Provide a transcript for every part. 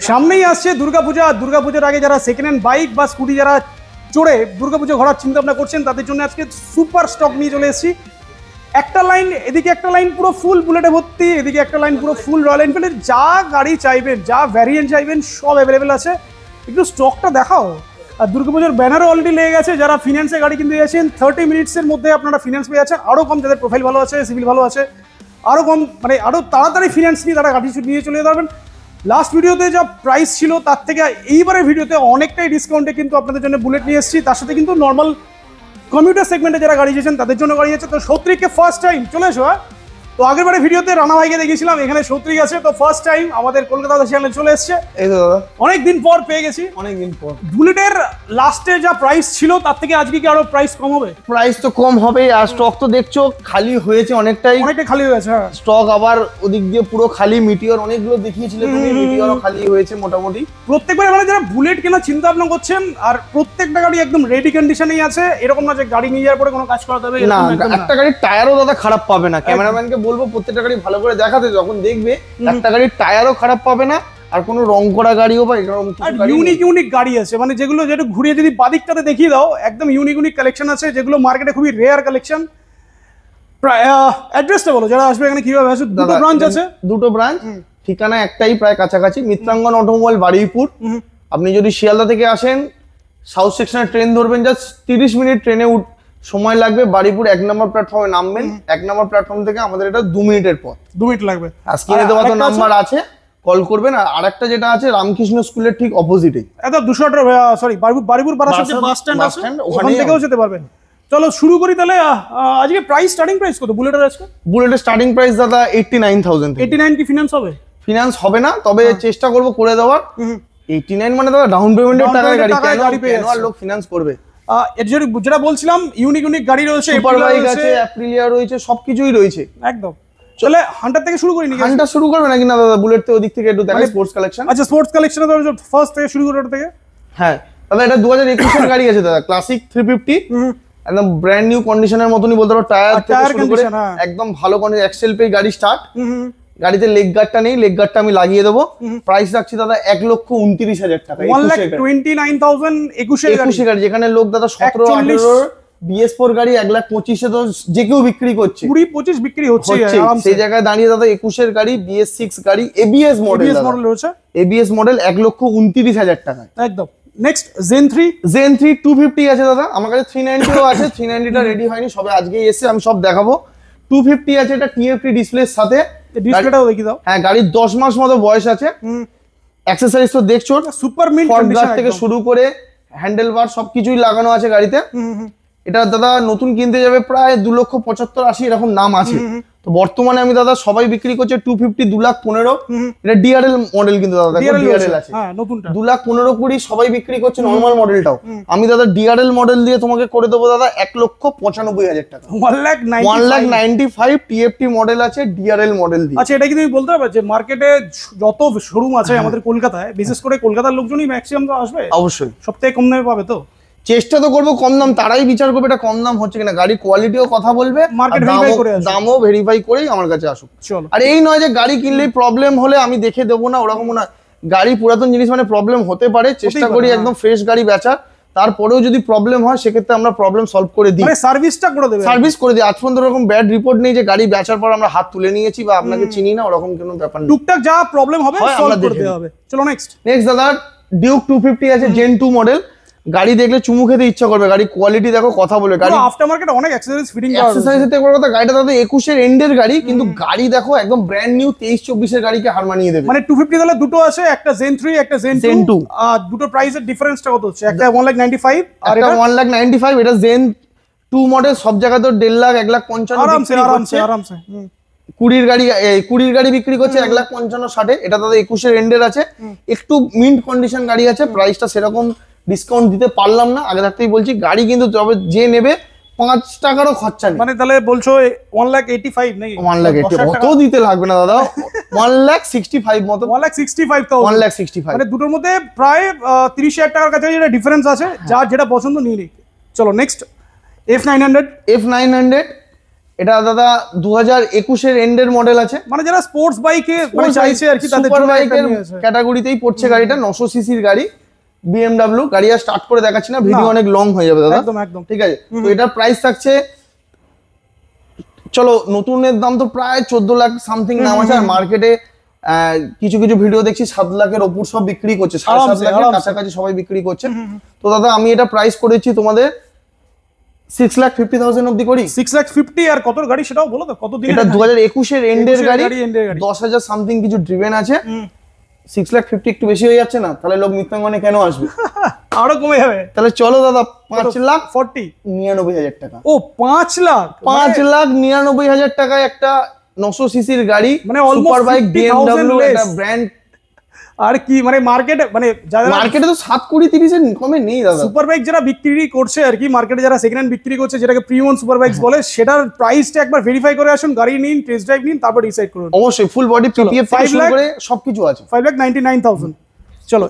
সামনেই আসছে দুর্গাপূজা। দুর্গাপূজার আগে যারা সেকেন্ড হ্যান্ড বাইক বা স্কুটি যারা চড়ে দুর্গাপূজা ঘোরার চিন্তা ভাবনা করছেন তাদের জন্য আজকে সুপার স্টক নিয়ে চলে এসেছি। একটা লাইন, এদিকে একটা লাইন পুরো ফুল বুলেটে ভর্তি, এদিকে একটা লাইন পুরো ফুল রয়্যাল এনফিল্ডের। যা গাড়ি চাইবেন, যা ভ্যারিয়েন্ট চাইবেন সব অ্যাভেলেবেল আছে। একটু স্টকটা দেখাও। আর দুর্গাপূজার ব্যানারও অলরেডি লেগে গেছে। যারা ফিনান্সে গাড়ি কিনতে যাচ্ছেন 30 মিনিটসের মধ্যে আপনারা ফিনান্স পেয়ে যাচ্ছেন। আরও কম, যাদের প্রোফাইল ভালো আছে, সিভিল ভালো আছে, আরও কম, মানে আরও তাড়াতাড়ি ফিনান্স নিয়ে তারা গাড়ি নিয়ে চলে যেতে পারবেন। লাস্ট ভিডিওতে যা প্রাইস ছিল তার থেকে এইবারের ভিডিওতে অনেকটাই ডিসকাউন্টে কিন্তু আপনাদের জন্য বুলেট নিয়ে এসেছি। তার সাথে কিন্তু নর্মাল কমিউটার সেগমেন্টে যারা গাড়ি চেয়েছেন তাদের জন্য গাড়ি আছে। তো সৌত্রিককে ফার্স্ট টাইম চলে এসো। তো আগের বারে ভিডিওতে রানা ভাইকে দেখিয়েছিলাম, এখানে সৌত্রিক আছে। তো ফার্স্ট টাইম আমাদের কলকাতা চ্যানেলে চলে এসছে। এই তো দাদা অনেকদিন পর পেয়ে গেছি, অনেকদিন পর। বুলেটের লাস্টে যা প্রাইস ছিল তার থেকে আজকে কি আরো প্রাইস কম হবে? প্রাইস তো কম হবে, আর স্টক তো দেখছো খালি হয়েছে অনেকটাই খালি হয়ে গেছে। হ্যাঁ, স্টক আবার ওদিক দিয়ে পুরো খালি। মিটিওর অনেকগুলো দেখিয়েছিলে তুমি, মিটিওরও খালি হয়েছে মোটামুটি। প্রত্যেকবার মানে যারা বুলেট কেনার চিন্তা ভাবনা করছেন আর প্রত্যেকটা গাড়ি একদম রেডি কন্ডিশনেই আছে, এরকম না যে গাড়ি নিয়ে যাওয়ার পরে কোনো কাজ করাতে হবে না। একটা গাড়ির টায়ারও দাদা খারাপ পাবে না। ক্যামেরাম্যানকে বলবো প্রত্যেকটা গাড়ি ভালো করে দেখাতে, যখন দেখবে একটা গাড়ির টায়ারও খারাপ পাবে না, আর কোনো রং করা গাড়িও বা এরকম ইউনিক গাড়ি আছে। মানে যেগুলো যেটা ঘুরিয়ে যদি বাদিকটাতে দেখিয়ে দাও, একদম ইউনিক কালেকশন আছে যেগুলো মার্কেটে খুবই রেয়ার কালেকশন। অ্যাড্রেসটা বলো যারা আসবে এখানে কিভাবে আসবে। দুটো ব্রাঞ্চ আছে, দুটো ব্রাঞ্চ, ঠিকানা একটাই প্রায় কাছাকাছি, মিত্রাঙ্গন অটোমোবাইল বারুইপুর। আপনি যদি শিয়ালদা থেকে আসেন সাউথ সেকশনের ট্রেন ধরবেন, জাস্ট 30 মিনিট ট্রেনে সময় লাগবে। বারুইপুর 1 নম্বর প্ল্যাটফর্মে নামবেন, 1 নম্বর প্ল্যাটফর্ম থেকে আমাদের এটা 2 মিনিটের পথ। 2 মিনিট লাগবে। স্ক্রিনে দেওয়া তো নাম্বার আছে, কল করবেন। আর আরেকটা যেটা আছে রামকৃষ্ণ স্কুলের ঠিক অপোজিটেই, এটা 200 sorry Baruipur Barasat bus stand আছে, ওখান থেকেও যেতে পারবেন। চলো শুরু করি তাহলে। আজকে প্রাইস, স্টার্টিং প্রাইস কত বুলেটের আজকে? বুলেটের স্টার্টিং প্রাইস দাদা 89,000। 89 কি ফিনান্স হবে? ফিনান্স হবে না, তবে চেষ্টা করব করে দেওয়ার। 89 মানে দাদা ডাউন পেমেন্টের টাকায় গাড়ি পেয়ে যাচ্ছে, লোক ফিনান্স করবে। যেটা বলছিলাম ইউনিক গাড়ি রয়েছে, সুপার বাইক আছে, অ্যাপ্রিলিয়া রয়েছে, সবকিছুই রয়েছে একদম। চলে হান্টার থেকে শুরু করি নাকি? হান্টার শুরু করবে নাকি না দাদা? বুলেট তো ওদিক থেকে একটু দেখাই, স্পোর্টস কালেকশন। আচ্ছা, স্পোর্টস কালেকশন ফার্স্ট থেকে শুরু করে থেকে। হ্যাঁ দাদা, এটা 2021 এর গাড়ি আছে দাদা, ক্লাসিক 350, একদম ব্র্যান্ড নিউ কন্ডিশনের মতনই বলতে পারো। টায়ার থেকে শুরু করে একদম ভালো কন্ডিশন, এক্সেল পে গাড়ি স্টার্ট। গাড়িতে লেগ গার্ডটা নেই, লেগ গার্ডটা আমি লাগিয়ে দেবো। প্রাইস রাখছি দাদা 1,29,000 টাকা। 1,29,000 21 গাড়ি, যেখানে লোক দাদা 17-18 BS4 গাড়ি 1,25,000 তো যে কেউ বিক্রি করছে, 20-25 বিক্রি হচ্ছে। সেই জায়গায় দাঁড়িয়ে দাদা 21 গাড়ি, BS6 গাড়ি, ABS মডেল রয়েছে, ABS মডেল 1,29,000 টাকা একদম। নেক্সট Zen 3 250 আছে দাদা। আমার কাছে 390ও আছে, 390টা রেডি হয়নি, সবে আজকেই এসেছে, আমি সব দেখাবো। 250 আছে, এটা TFT ডিসপ্লের সাথে। ডিসপ্লেটাও দেখিয়ে দাও। হ্যাঁ, গাড়ির 10 মাস মতো বয়স আছে। অ্যাকসেসরিজ তো দেখছো, সুপার মিন্ট কন্ডিশন থেকে শুরু করে হ্যান্ডেল বার সবকিছুই লাগানো আছে গাড়িতে। এটা দাদা নতুন কিনতে যাবে প্রায় 2,75,80 এরকম নাম আছে। তো বর্তমানে আমি দাদা সবাই বিক্রি করছে 250 2,15,000। এটা ডিআরএল মডেল কিন্তু দাদা, দেখো ডিআরএল আছে। হ্যাঁ, নতুনটা 2,15,20 সবাই বিক্রি করছে নরমাল মডেলটাও। আমি দাদা ডিআরএল মডেল দিয়ে তোমাকে করে দেবো দাদা 1,95,000 টাকা। 1,95,000 টিএফটি মডেল আছে ডিআরএল মডেল দিয়ে। আচ্ছা, এটা কি তুমি বলতে পারবে যে মার্কেটে যত শোরুম আছে আমাদের কলকাতায়, বিশেষ করে কলকাতার লোকজনই ম্যাক্সিমাম তো আসবে? অবশ্যই, সবথেকে কম দামে পাবে। তো চেষ্টা তো করবো কম দাম, তারাই বিচার করবে এটা কম দাম হচ্ছে কিনা। গাড়ি কোয়ালিটিও কথা বলবে, দামও ভেরিফাই করেই আমার কাছে আসুক। আর এই নয় যে গাড়ি কিনলেই প্রবলেম হলে আমি দেখে দেবো না, ওরকম না। গাড়ি পুরাতন জিনিস মানে প্রবলেম হতে পারে, চেষ্টা করি একদম ফ্রেশ গাড়ি বেচার। তারপরেও যদি প্রবলেম হয় সেক্ষেত্রে আমরা প্রবলেম সলভ করে দিই, সার্ভিসটা করে দেবে, সার্ভিস করে দিই। আজ পর্যন্ত ওরকম ব্যাড রিপোর্ট নেই যে গাড়ি বেচার পর আমরা হাত তুলে নিয়েছি বা আপনাকে চিনি না, ওরকম কোনো ব্যাপার নেই। টুকটাক যা প্রবলেম হবে সলভ করতে হবে। চলো নেক্সট দাদা ডিউক 250 আছে, জেন 2 মডেল। গাড়ি দেখলে চুমু খেতে ইচ্ছা করবে, গাড়ি কোয়ালিটি দেখো, কথা বলে। গাড়ি আফটার মার্কেট অনেক অ্যাকসেসরিজ ফিটিং করা আছে। অ্যাকসেসরিজ তে বড় কথা, গাড়িটা দাদা 21 এর এন্ডের গাড়ি, কিন্তু গাড়ি দেখো একদম ব্র্যান্ড নিউ 23-24 এর গাড়িকে হার মানিয়ে দেবে। মানে 250 দলে দুটো আছে, একটা Zen 3 একটা Zen 2। আর দুটো প্রাইসের ডিফারেন্সটা কত হচ্ছে? একটা 1,95,000 আর এটা 1,95,000। এটা Zen 2 মডেল, সব জায়গায় তো 1.5 লাখ 1,55,000 আরামসে। 20 গাড়ি বিক্রি করছে 1,55,000-60। এটা দাদা 21 এর এন্ডের আছে, একটু মিন্ট কন্ডিশন গাড়ি আছে। প্রাইসটা সেরকম ডিসকাউন্ট দিতে পারলাম না, আগে থাকতেই বলছি। গাড়ি কিন্তু তবে যে নেবে 5 টাকারও খরচা নেই। মানে তাহলে বলছো 1,85,000 নাকি? 1,80,000 অত দিতে লাগবে না দাদা, 1,65,000 মতো। 1,65,000 মানে দুটোর মধ্যে প্রায় 30,000 টাকার কাছে যেটা ডিফারেন্স আছে। যার যেটা পছন্দ নিয়ে নিই। চলো নেক্সট F900। এটা দাদা 2021 এন্ডের মডেল আছে, মানে যারা স্পোর্টস বাইকে মানে চাইছে আর কি তাদের সুপার জন্য বাইকের ক্যাটাগরিতেই পড়ছে গাড়িটা। 900 সিসির গাড়ি, BMW গাড়ি। আর স্টার্ট করে দেখাচ্ছি না, ভিডিও অনেক লং হয়ে যাবে দাদা। একদম একদম ঠিক আছে। তো এটার প্রাইস থাকছে, চলো নতুনের দাম তো প্রায় 14 লাখ সামথিং নাম আছে। আর মার্কেটে কিছু কিছু ভিডিও দেখছি 7 লাখের ওপর সব বিক্রি করছে, 7.5 লাখের কাছাকাছি সবাই বিক্রি করছে। তো দাদা আমি এটা প্রাইস করেছি তোমাদের 6,50,000 অব্দি করি। 6,50,000 আর কত গাড়ি সেটাও বলো তো, কত দিন? এটা 2021 এর এন্ডের গাড়ি, 10,000 সামথিং কিছু ড্রিভেন আছে। 6,50,000 একটু বেশি হয়ে যাচ্ছে না? তাহলে লোক মিথ্যাঙ্গনে কেন আসবে? আরো কমে যাবে। তাহলে চলো দাদা 5,40,99,000 টাকা। ও 5 লাখ, 5,99,000 টাকায় একটা 900 সিসির গাড়ি, মানে সুপার বাইক BMW, একটা ব্র্যান্ড। আর কি মানে মার্কেটে, মানে মার্কেটে তো 7, 20, 30 এর কমে নেই দাদা। সুপার বাইক যারা বিক্রি করছে আর কি, মার্কেটে যারা সেকেন্ড হ্যান্ড বিক্রি করছে, যেটাকে প্রিমিয়াম সুপার বাইকস বলে, সেটার প্রাইসটা একবার ভেরিফাই করে আসুন, গাড়ি নিন, টেস্ট ড্রাইভ নিন, তারপর ডিসাইড করুন। অবশ্যই ফুল বডি পিপিএফ থেকে শুরু করে সবকিছু আছে। 5,99,000। চলো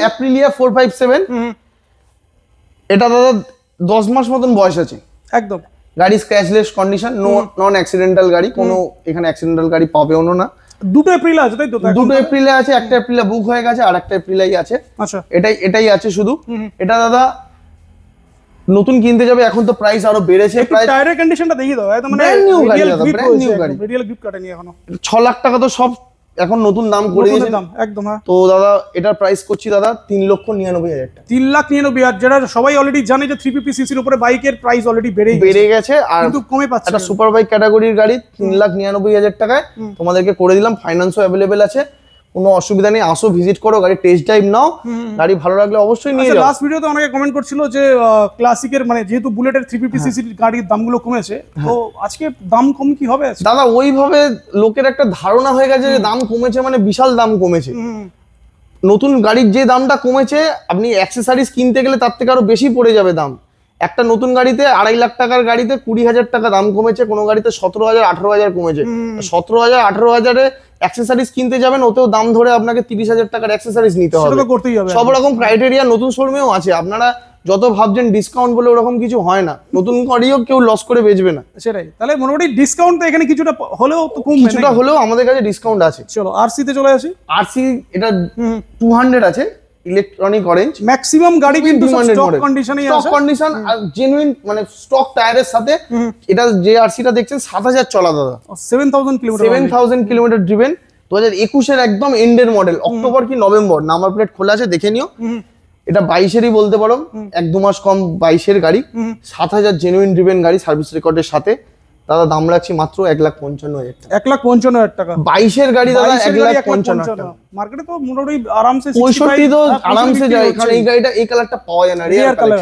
অ্যাপ্রিলিয়া 457। এটা দাদা 10 মাস মতন বয়স আছে একদম। গাড়ি স্ক্র্যাচলেস কন্ডিশন, নন অ্যাক্সিডেন্টাল গাড়ি, কোনো এখানে অ্যাক্সিডেন্টাল গাড়ি পাবেও না। 2 এপ্রিল আছে তাই তো? 2 এপ্রিলে আছে, 1 এপ্রিলে বুক হয়ে গেছে, আর 1 এপ্রিলেই আছে। আচ্ছা, এটাই আছে শুধু। এটা দাদা নতুন কিনতে যাবে, এখন তো প্রাইস আরো বেড়েছে। প্রায় টায়ারের কন্ডিশনটা দেখিয়ে দাও, একদম মানে ব্র্যান্ড নিউ গাড়ি দাদা, ব্র্যান্ড নিউ গাড়ি, রেডিয়াল গ্রিপ কাটেনি এখনো। 6 লাখ টাকা তো সব এখন নতুন দাম করে দিয়েছে একদম। হ্যাঁ, তো দাদা এটার প্রাইস করছি দাদা 3,99,000 টাকা। 3,99,000, যেটা সবাই অলরেডি জানে যে 350 সিসির উপরে বাইকের প্রাইস অলরেডি বেড়ে গেছে, আর কিন্তু কমে পাচ্ছে। একটা সুপার বাইক ক্যাটাগরির গাড়ি 3,99,000 টাকায় তোমাদেরকে করে দিলাম। ফাইন্যান্সও অ্যাভেলেবেল আছে, কোনো অসুবিধা নেই। আসো, ভিজিট করো, গাড়ি টেস্ট ড্রাইভ নাও, গাড়ি ভালো লাগলে অবশ্যই নিয়ে যাও। লাস্ট ভিডিওতে অনেকে কমেন্ট করছিল যে ক্লাসিকের, মানে যেহেতু বুলেটের 350 সিসির গাড়ির দামগুলো কমেছে, তো আজকে দাম কম কি হবে দাদা? ওইভাবে লোকের একটা ধারণা হয়ে গেছে যে দাম কমেছে মানে বিশাল দাম কমেছে। নতুন গাড়ির যে দামটা কমেছে, আপনি অ্যাক্সেসরিজ কিনতে গেলে তার থেকে আরো বেশি পড়ে যাবে দাম। একটা নতুন গাড়িতে 2.5 লাখ টাকার গাড়িতে 20,000 টাকা দাম কমেছে, কোনো গাড়িতে 17,000, 18,000 কমেছে। 17,000, 18,000-এ অ্যাক্সেসরিজ কিনতে যাবেন, ওতেও দাম ধরে আপনাকে 30,000 টাকার অ্যাক্সেসরিজ নিতে হবে। সব রকম ক্রাইটেরিয়া নতুন শোরুমেও আছে। আপনারা যত ভাবছেন ডিসকাউন্ট বলে ওরকম কিছু হয় না, নতুন গাড়িও কেউ লস করে বেচবে না। সেটাই, তাহলে মোটামুটি ডিসকাউন্ট তো এখানে কিছুটা হলেও তো কম, কিছুটা হলেও আমাদের কাছে ডিসকাউন্ট আছে। চলো আরসি তে চলে আসি। আরসি এটা 200 আছে, ইলেকট্রনিক অরেঞ্জ। ম্যাক্সিমাম গাড়ি কিন্তু স্টক কন্ডিশনেই আছে, স্টক কন্ডিশন আর জেনুইন, মানে স্টক টায়ারের সাথে। এটা যে আরসিটা দেখছেন 7,000 চলা দাদা, 7,000 কিলোমিটার, 7,000 কিলোমিটার ড্রিভেন। 2021 এর একদম এন্ডের মডেল, অক্টোবর কি নভেম্বর, নাম্বার প্লেট খোলা আছে, দেখে নিও। এটা 22-এরই বলতে পারো, 1-2 মাস কম 22-এর গাড়ি, 7,000 জেনুইন ড্রিভেন গাড়ি, সার্ভিস রেকর্ডের সাথে। দাদা দাম রাখছি মাত্র 1,55,000 টাকা। 1,55,000 টাকা 22-এর গাড়ি দাদা, 1,55,000 টাকা। মার্কেটে তো মোটামুটি আরামসে 65 তো আরামসে যায়। এখানে এই গাড়িটা, এই কালারটা পাওয়া যায় না, রেয়ার কালার।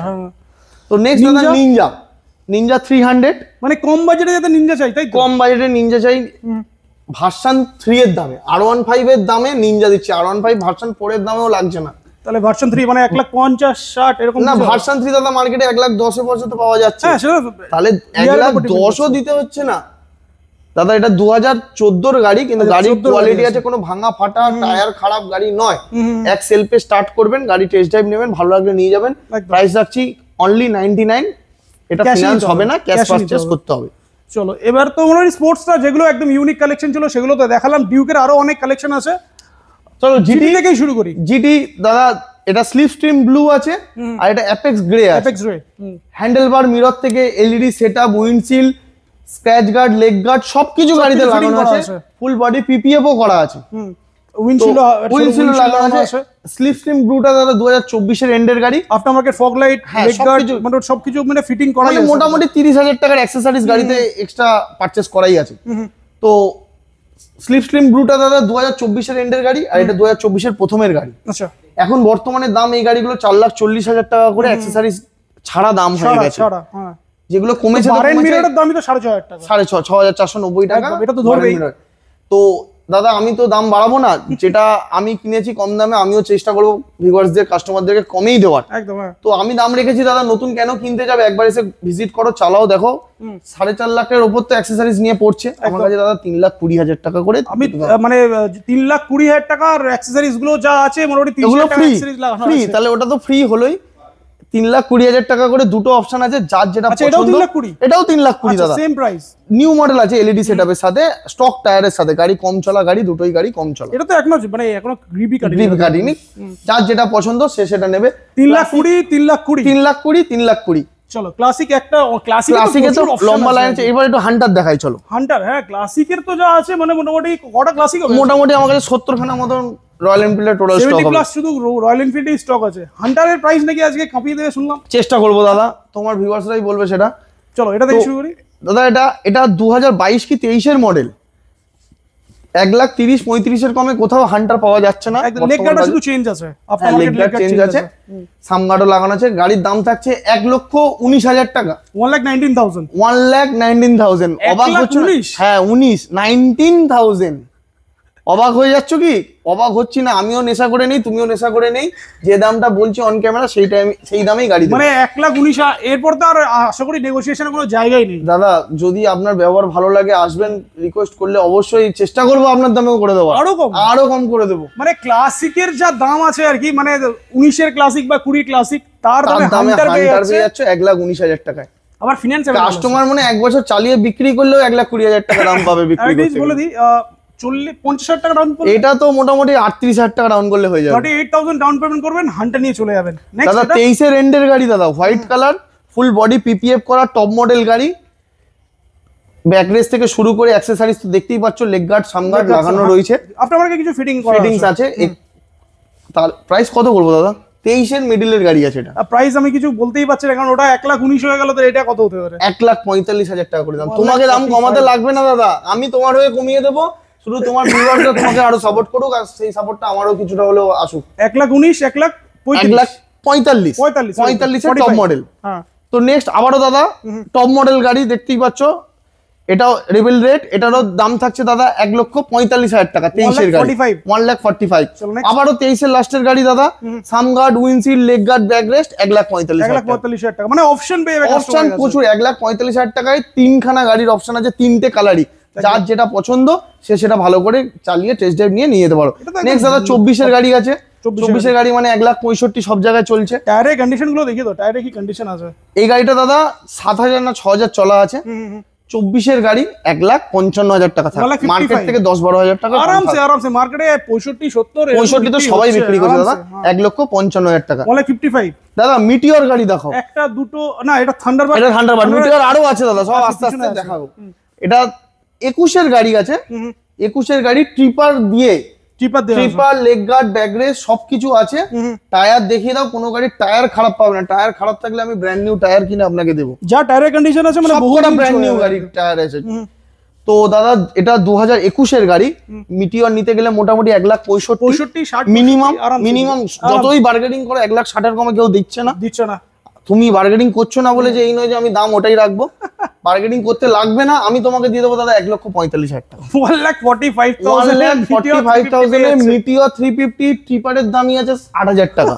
তো নেক্সট দাদা নিনজা 300, মানে কম বাজেটে যাতে নিনজা চাই, তাই কম বাজেটে নিনজা চাই। ভার্সন 3 এর দামে, R15 এর দামে নিনজা দিচ্ছে। R15 ভার্সন 4 এর দামেও লাগছে না। তাহলে ভার্সন 3 মানে 1,50,60 এরকম না, ভার্সন 3 দাদা মার্কেটে 1,10,000 পর্যন্ত পাওয়া যাচ্ছে। হ্যাঁ, সেটা তাহলে 1,10,000 দিতে হচ্ছে না দাদা। এটা 2014 গাড়ি, কিন্তু গাড়ির কোয়ালিটি আছে, কোনো ভাঙা ফাটা টায়ার খারাপ গাড়ি নয়। এক সেলফে স্টার্ট করবেন, গাড়ি টেস্ট ড্রাইভ নেবেন, ভালো লাগলে নিয়ে যাবেন। প্রাইস রাখছি অনলি 99। এটা ফিনান্স হবে না, ক্যাশ পারচেজ করতে হবে। চলো এবার তো মোটামুটি স্পোর্টসটা যেগুলো একদম ইউনিক কালেকশন ছিল সেগুলো তো দেখালাম, ডিউকের আরো অনেক কালেকশন আছে। চলো জিটি থেকেই শুরু করি। জিটি দাদা এটা স্লিপ স্ট্রিম ব্লু আছে, আর এটা অ্যাপেক্স গ্রে আছে। অ্যাপেক্স গ্রে, হ্যান্ডেলবার মিরর থেকে LED setup, windshield, scratch guard, leg guard সবকিছু গাড়িতে লাগানো আছে। ফুল বডি পিপিএফও করা আছে, উইন্ডশিল লাগানো আছে। স্লিপ স্ট্রিম ব্লুটা দাদা 2024 এর এন্ডের গাড়ি, after market fog light, leg guard, মানে সবকিছু মানে ফিটিং করা আছে। মোটামুটি 30,000 টাকার অ্যাকসেসরিজ গাড়িতে এক্সট্রা পারচেজ করাই আছে। তো স্লিপ স্ট্রিম ব্লুটা দাদা 2024 এর এন্ডের গাড়ি, আর এটা 2024 এর প্রথমের গাড়ি। আচ্ছা, এখন বর্তমানে দাম এই গাড়িগুলো 4,40,000 টাকা করে অ্যাকসেসরিজ ছাড়া দাম হয়ে গেছে। যেগুলো কমেছে, মিররের দামই তো 6,500 টাকা, 6,490 টাকা। এটা তো ধরবেই। তো দাদা আমি তো দাম বাড়াবো না, যেটা আমি কিনেছি কম দামে, আমিও চেষ্টা করবো ভিউয়ার্সদের, কাস্টমারদেরকে কমেই দেওয়ার। একদম। তো আমি দাম রেখেছি দাদা, নতুন কেন কিনতে যাবে, একবার এসে ভিজিট করো, চালাও, দেখো। 4.5 লাখের উপর তো অ্যাকসেসরিজ নিয়ে পড়ছে আমার কাছে দাদা, 3,20,000 টাকা করে। আমি মানে 3,20,000 টাকার অ্যাকসেসরিজ গুলো যা আছে মোটামুটি 30,000 টাকা অ্যাকসেসরিজ লাগানো আছে। ফ্রি, তাহলে ওটা তো ফ্রি হলোই। 3,20,000 টাকা করে দুটো অপশন আছে, যার যেটা পছন্দ। এটাও 3,20,000 দাদা, সেম প্রাইস। নিউ মডেল আছে এলইডি সেটআপের সাথে, স্টক টায়ারের সাথে, গাড়ি কম চলা গাড়ি, দুটোই গাড়ি কম চলা। এটা তো এখনো মানে এখনো গ্রিপি কাটিনি, যার যেটা পছন্দ সে সেটা নেবে। 3,20,000 3,20,000 চলো ক্লাসিক একটা, ক্লাসিকে তো লম্বা লাইন আছে। এবার একটু হান্টার দেখাই চলো। হান্টার, হ্যাঁ ক্লাসিকের তো যা আছে মানে মোটামুটি কটা ক্লাসিক হবে? মোটামুটি আমার কাছে 70 খানা মতন রয়্যাল এনফিল্ডের টোটাল স্টক হবে। 70 প্লাস শুধু রয়্যাল এনফিল্ডের স্টক আছে। হান্টারের প্রাইস নাকি আজকে কাঁপিয়ে দেবে শুনলাম। চেষ্টা করবো দাদা, তোমার ভিউয়ার্সরাই বলবে সেটা। চলো এটা দেখে শুরু করি দাদা। এটা 2022 কি 23 এর মডেল। 1,30,35 এর কমে কোথাও হান্টার পাওয়া যাচ্ছে না। লেগ গার্ড শুধু চেঞ্জ আছে, আপনার লেগ গার্ড চেঞ্জ আছে, সামগার্ডও লাগানো আছে। গাড়ির দাম থাকছে 1,19,000 টাকা, 1,19,000। 1,19,000 অবাক হচ্ছে? হ্যাঁ 19,000। অবাক হয়ে যাচ্ছ কি? অবাক হচ্ছি না, আমিও নেশা করে নেই, তুমিও নেশা করে নেই। যে দামটা বলছি অন ক্যামেরা সেই দামেই গাড়ি মানে 1,19,000। এরপর তো আর আশা করি নেগোসিয়েশনের কোনো জায়গাই নেই। দাদা যদি আপনার ব্যবহার ভালো লাগে আসবেন, রিকোয়েস্ট করলে অবশ্যই চেষ্টা করবো আপনার দামেও করে দেবো, আরো কম করে দেবো। মানে ক্লাসিকের যা দাম আছে আর কি, মানে 19 এর ক্লাসিক বা 20 ক্লাসিক, তার দামে হান্টার পেয়ে যাচ্ছে 1,19,000 টাকায়। আবার ফিনান্স কাস্টমার মানে 1 বছর চালিয়ে বিক্রি করলেও 1,20,000 টাকা দাম পাবে বিক্রি করতে। বলে দিই 40-50,000 টাকা ডাউন করলে, এটা তো মোটামুটি 38,000 টাকা ডাউন করলে হয়ে যাবে। 38,000 ডাউন পেমেন্ট করবেন, হান্টার নিয়ে চলে যাবেন। দাদা 23 এর এন্ডের গাড়ি দাদা, white colour, full body PPF করা, টপ মডেল গাড়ি। ব্যাকরেস থেকে শুরু করে অ্যাকসেসরিজ তো দেখতেই পাচ্ছ, লেগ গার্ড সামগার্ড লাগানো রয়েছে। আপনার মার্কে কিছু ফিটিংস আছে। তার প্রাইস কত করবো দাদা? 23 এর মিডলের গাড়ি আছে এটা। প্রাইস আমি কিছু বলতেই পারছি না, কারণ ওটা 1,19,000 হয়ে গেল, তো এটা কত হতে পারে? 1,45,000 টাকা করে দাম। তোমাকে দাম কমাতে লাগবে না দাদা, আমি তোমার হয়ে কমিয়ে দেবো। শুধু তোমার ভিউয়াররা তোমাকে আরো সাপোর্ট করুক, আর সেই সাপোর্টটা আমারও কিছুটা হলেও আসুক। 1,19,000, 1,45,000 এর টপ মডেল। তো নেক্সট আবারও দাদা টপ মডেল গাড়ি দেখতেই পাচ্ছ, এটাও রেবেল রেড। এটারও দাম থাকছে দাদা 1,45,000 টাকা। 23 এর গাড়ি 1,45,000। আবারও 23 এর লাস্টের গাড়ি দাদা, সামগার্ড, উইন্ডশিল্ড, লেগ গার্ড, ব্যাকরেস্ট, 1,45,000 টাকা। মানে অপশন পেয়ে যাবে, অপশন প্রচুর। 1,45,000 টাকায় 3খানা গাড়ির অপশন আছে, 3টে কালারই। যার যেটা পছন্দ সে সেটা ভালো করে চালিয়ে টেস্ট ড্রাইভ নিয়ে যেতে পারো। নেক্সট দাদা 24 এর গাড়ি আছে। 24 এর গাড়ি মানে 1,65,000 সব জায়গায় চলছে। টায়ারের কন্ডিশন গুলো দেখিয়ে দাও, টায়ারে কি কন্ডিশন আছে? এই গাড়িটা দাদা 7,000 না 6,000 চলা আছে। 24 এর গাড়ি 1,55,000 টাকা থাকে, মার্কেট থেকে 10-12,000 টাকা আরামসে মার্কেটে 65-70 তো সবাই বিক্রি করছে দাদা। 1,55,000 টাকা 55। দাদা মিটিওর গাড়ি দেখাও। একটা দুটো না, এটা থান্ডারবার্ড। এটা থান্ডারবার্ড, মিটিওর আরো আছে দাদা, সব আস্তে আস্তে দেখাবো। এটা 21 এর গাড়ি আছে। 21 এর গাড়ি ট্রিপার দিয়ে, ট্রিপার, লেগ গার্ড, ব্যাকরেস সবকিছু আছে। টায়ার দেখিয়ে দাও, কোনো গাড়ির টায়ার খারাপ পাবে না। টায়ার খারাপ থাকলে আমি ব্র্যান্ড নিউ টায়ার কিনে আপনাকে দেবো। যা টায়ারের কন্ডিশন আছে মানে বহুটা ব্র্যান্ড নিউ গাড়ির টায়ার আছে। তো দাদা এটা 2021 এর গাড়ি। মিটিওর নিতে গেলে মোটামুটি 1,65,000 মিনিমাম। যতই বার্গেনিং করে 1,60,000 এর কমে কেউ দিচ্ছে না। তুমি বার্গেনিং করছো না বলে যে এই নয় যে আমি দাম ওটাই রাখবো। বার্গেনিং করতে লাগবে না, আমি তোমাকে দিয়ে দেবো দাদা 1,45,000 টাকা। 1,45,000 এ মিটিওর 350 ট্রিপারের দামই আছে 8,000 টাকা।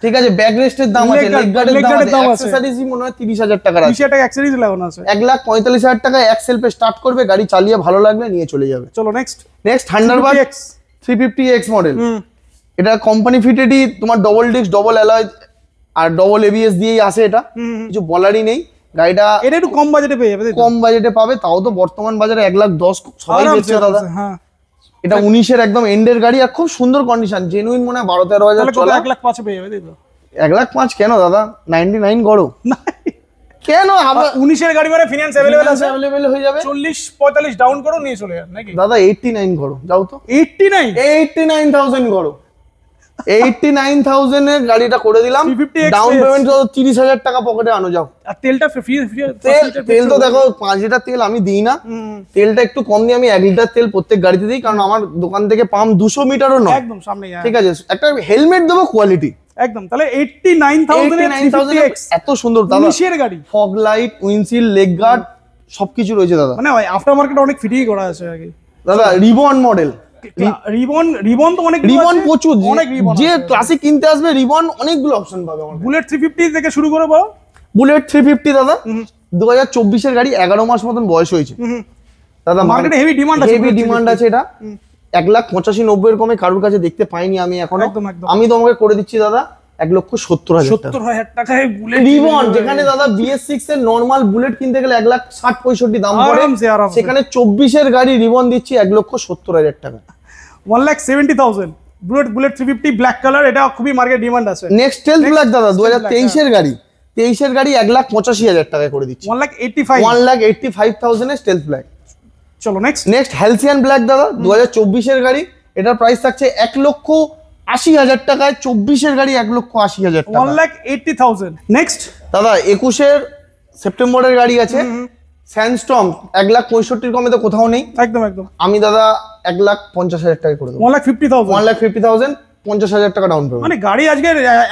ঠিক আছে, ব্যাকরেস্টের দাম আছে, লেগ গার্ডের দাম আছে, অ্যাকসেসরিজই মনে হয় 30,000 টাকা আছে। 30,000 টাকা অ্যাকসেসরিজ লাগানো আছে। 1,45,000 টাকা এক সেলফে স্টার্ট করবে, গাড়ি চালিয়ে ভালো লাগবে নিয়ে চলে যাবে। চলো নেক্সট থান্ডারবার্ড 350X মডেল। এটা কোম্পানি ফিটেডই, তোমার ডবল ডিস্ক, ডবল অ্যালয় আর ডবল এবিএস দিয়েই আসে। এটা কিছু বলারই নেই। গাড়িটা এটা একটু কম বাজেটে পেয়ে যাবে, কম বাজেটে পাবে, তাও তো বর্তমান বাজারে 1,10,000 সবাই দিচ্ছে দাদা। এটা 19 এর একদম এন্ডের গাড়ি, আর খুব সুন্দর কন্ডিশন, জেনুইন মনে হয় 12-13,000 চলা। 1,05,000 পেয়ে যাবে। 1,05,000 কেন দাদা? 99 গড়ো কেন? 19 এর গাড়ি মানে ফিনান্স अवेलेबल আছে, अवेलेबल হয়ে যাবে। 40-45 ডাউন করো, নিয়ে চলে যান নাকি দাদা? 89 গড়ো, যাও তো। 89,000 গড়ো। 89,000 এর গাড়িটা করে দিলাম। ডাউন পেমেন্ট 30,000 টাকা পকেটে আনো, যাও। আর তেলটা ফ্রি? তেল তো দেখো 5 লিটার তেল আমি দিই না, তেলটা একটু কম দিই। আমি 1 লিটার তেল প্রত্যেক গাড়িতে দিই, কারণ আমার দোকান থেকে পাম্প 200 মিটারও নয়, একদম সামনে। ঠিক আছে, একটা হেলমেট দেবো কোয়ালিটি একদম। তাহলে 89,000 এত সুন্দর দাদা। 19 এর গাড়ি, fog light, windshield, leg guard সবকিছু রয়েছে দাদা। মানে আফটার মার্কেট অনেক ফিটিং করা আছে আগে দাদা। রিবন মডেল, রিবন তো অনেক, রিবন প্রচুর। যে ক্লাসিক কিনতে আসবে রিবন অনেকগুলো অপশন পাবে। আমার বুলেট 350 থেকে শুরু করে বলো। বুলেট 350 দাদা 2024 এর গাড়ি, 11 মাস মতন বয়স হয়েছে দাদা। মার্কেটে হেভি ডিমান্ড আছে। এটা 1,85,90 এর কমে কারোর কাছে দেখতে পাইনি আমি এখনো। আমি তোমাকে করে দিচ্ছি দাদা 1,70,000 টাকায় বুলেট রিবন, যেখানে দাদা BS6 এর নরমাল বুলেট কিনতে গেলে 1,60,65,000 দাম পড়ে, সেখানে 24 এর গাড়ি রিবন দিচ্ছি 1,70,000 টাকা। 1,70,000 বুলেট 350 ব্ল্যাক কালার, এটা খুবই মার্কেট ডিমান্ড আছে। নেক্সট স্টেলথ ব্ল্যাক দাদা 2023 এর গাড়ি, 23 এর গাড়ি 1,85,000 টাকায় করে দিচ্ছি। 1,85,000 এর স্টেলথ ব্ল্যাক। চলো নেক্সট হ্যালসিয়ান ব্ল্যাক দাদা 2024 এর গাড়ি, এটার প্রাইস থাকছে 1,80,000 টাকায়। 24 এর গাড়ি 1,80,000 টাকা। 1,80,000। নেক্সট দাদা 21 এর সেপ্টেম্বরের গাড়ি আছে স্যান্ডস্টর্ম, 1,65,000 কমে তো কোথাও নেই। একদম আমি দাদা 1,50,000 টাকায় করে দেবো। 1,50,000 50,000 টাকা ডাউন পেমেন্ট। মানে গাড়ি আজকে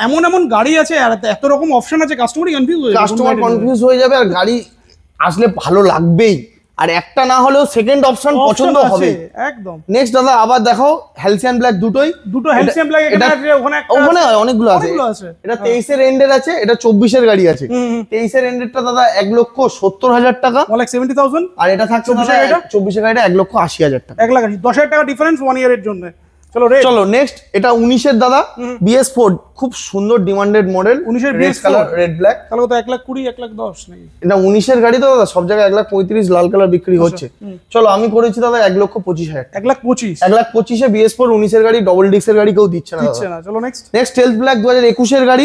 এমন গাড়ি আছে আর এত রকম অপশন আছে, কাস্টমার কনফিউজ হয়ে যাবে, আর গাড়ি আসলে ভালো লাগবেই, আর একটা না হলেও সেকেন্ড অপশন পছন্দ হবে একদম। নেক্সট দাদা আবার দেখো হ্যালসিয়ান ব্ল্যাক, দুটো হ্যালসিয়ান ব্ল্যাক, ওখানে অনেকগুলো আছে। এটা 23 এর এন্ডের আছে, এটা 24 এর গাড়ি আছে। 23 এর এন্ডেরটা দাদা 1,70,000 টাকা, 1,70,000। আর এটা থাকছে 24 এর গাড়িটা 1,80,000 টাকা। 1,10,000 টাকা ডিফারেন্স 1 ইয়ারের জন্য। চলো নেক্সট এটা 19 এর দাদা BS4, খুব সুন্দর ডিমান্ডেড মডেল, 19 এর রেড কালার, রেড ব্ল্যাক। তাহলে তো 1,20,000 1,10,000 নাকি? এটা 19 এর গাড়ি তো দাদা, সব জায়গায় 1,35,000 লাল কালার বিক্রি হচ্ছে। চলো আমি করেছি দাদা 1,25,000। 1,25,000 এ BS4 19 এর গাড়ি, ডবল ডিস্ক এর গাড়ি কেউ দিচ্ছে না। চলো নেক্সট স্টেলথ ব্ল্যাক 2021 এর গাড়ি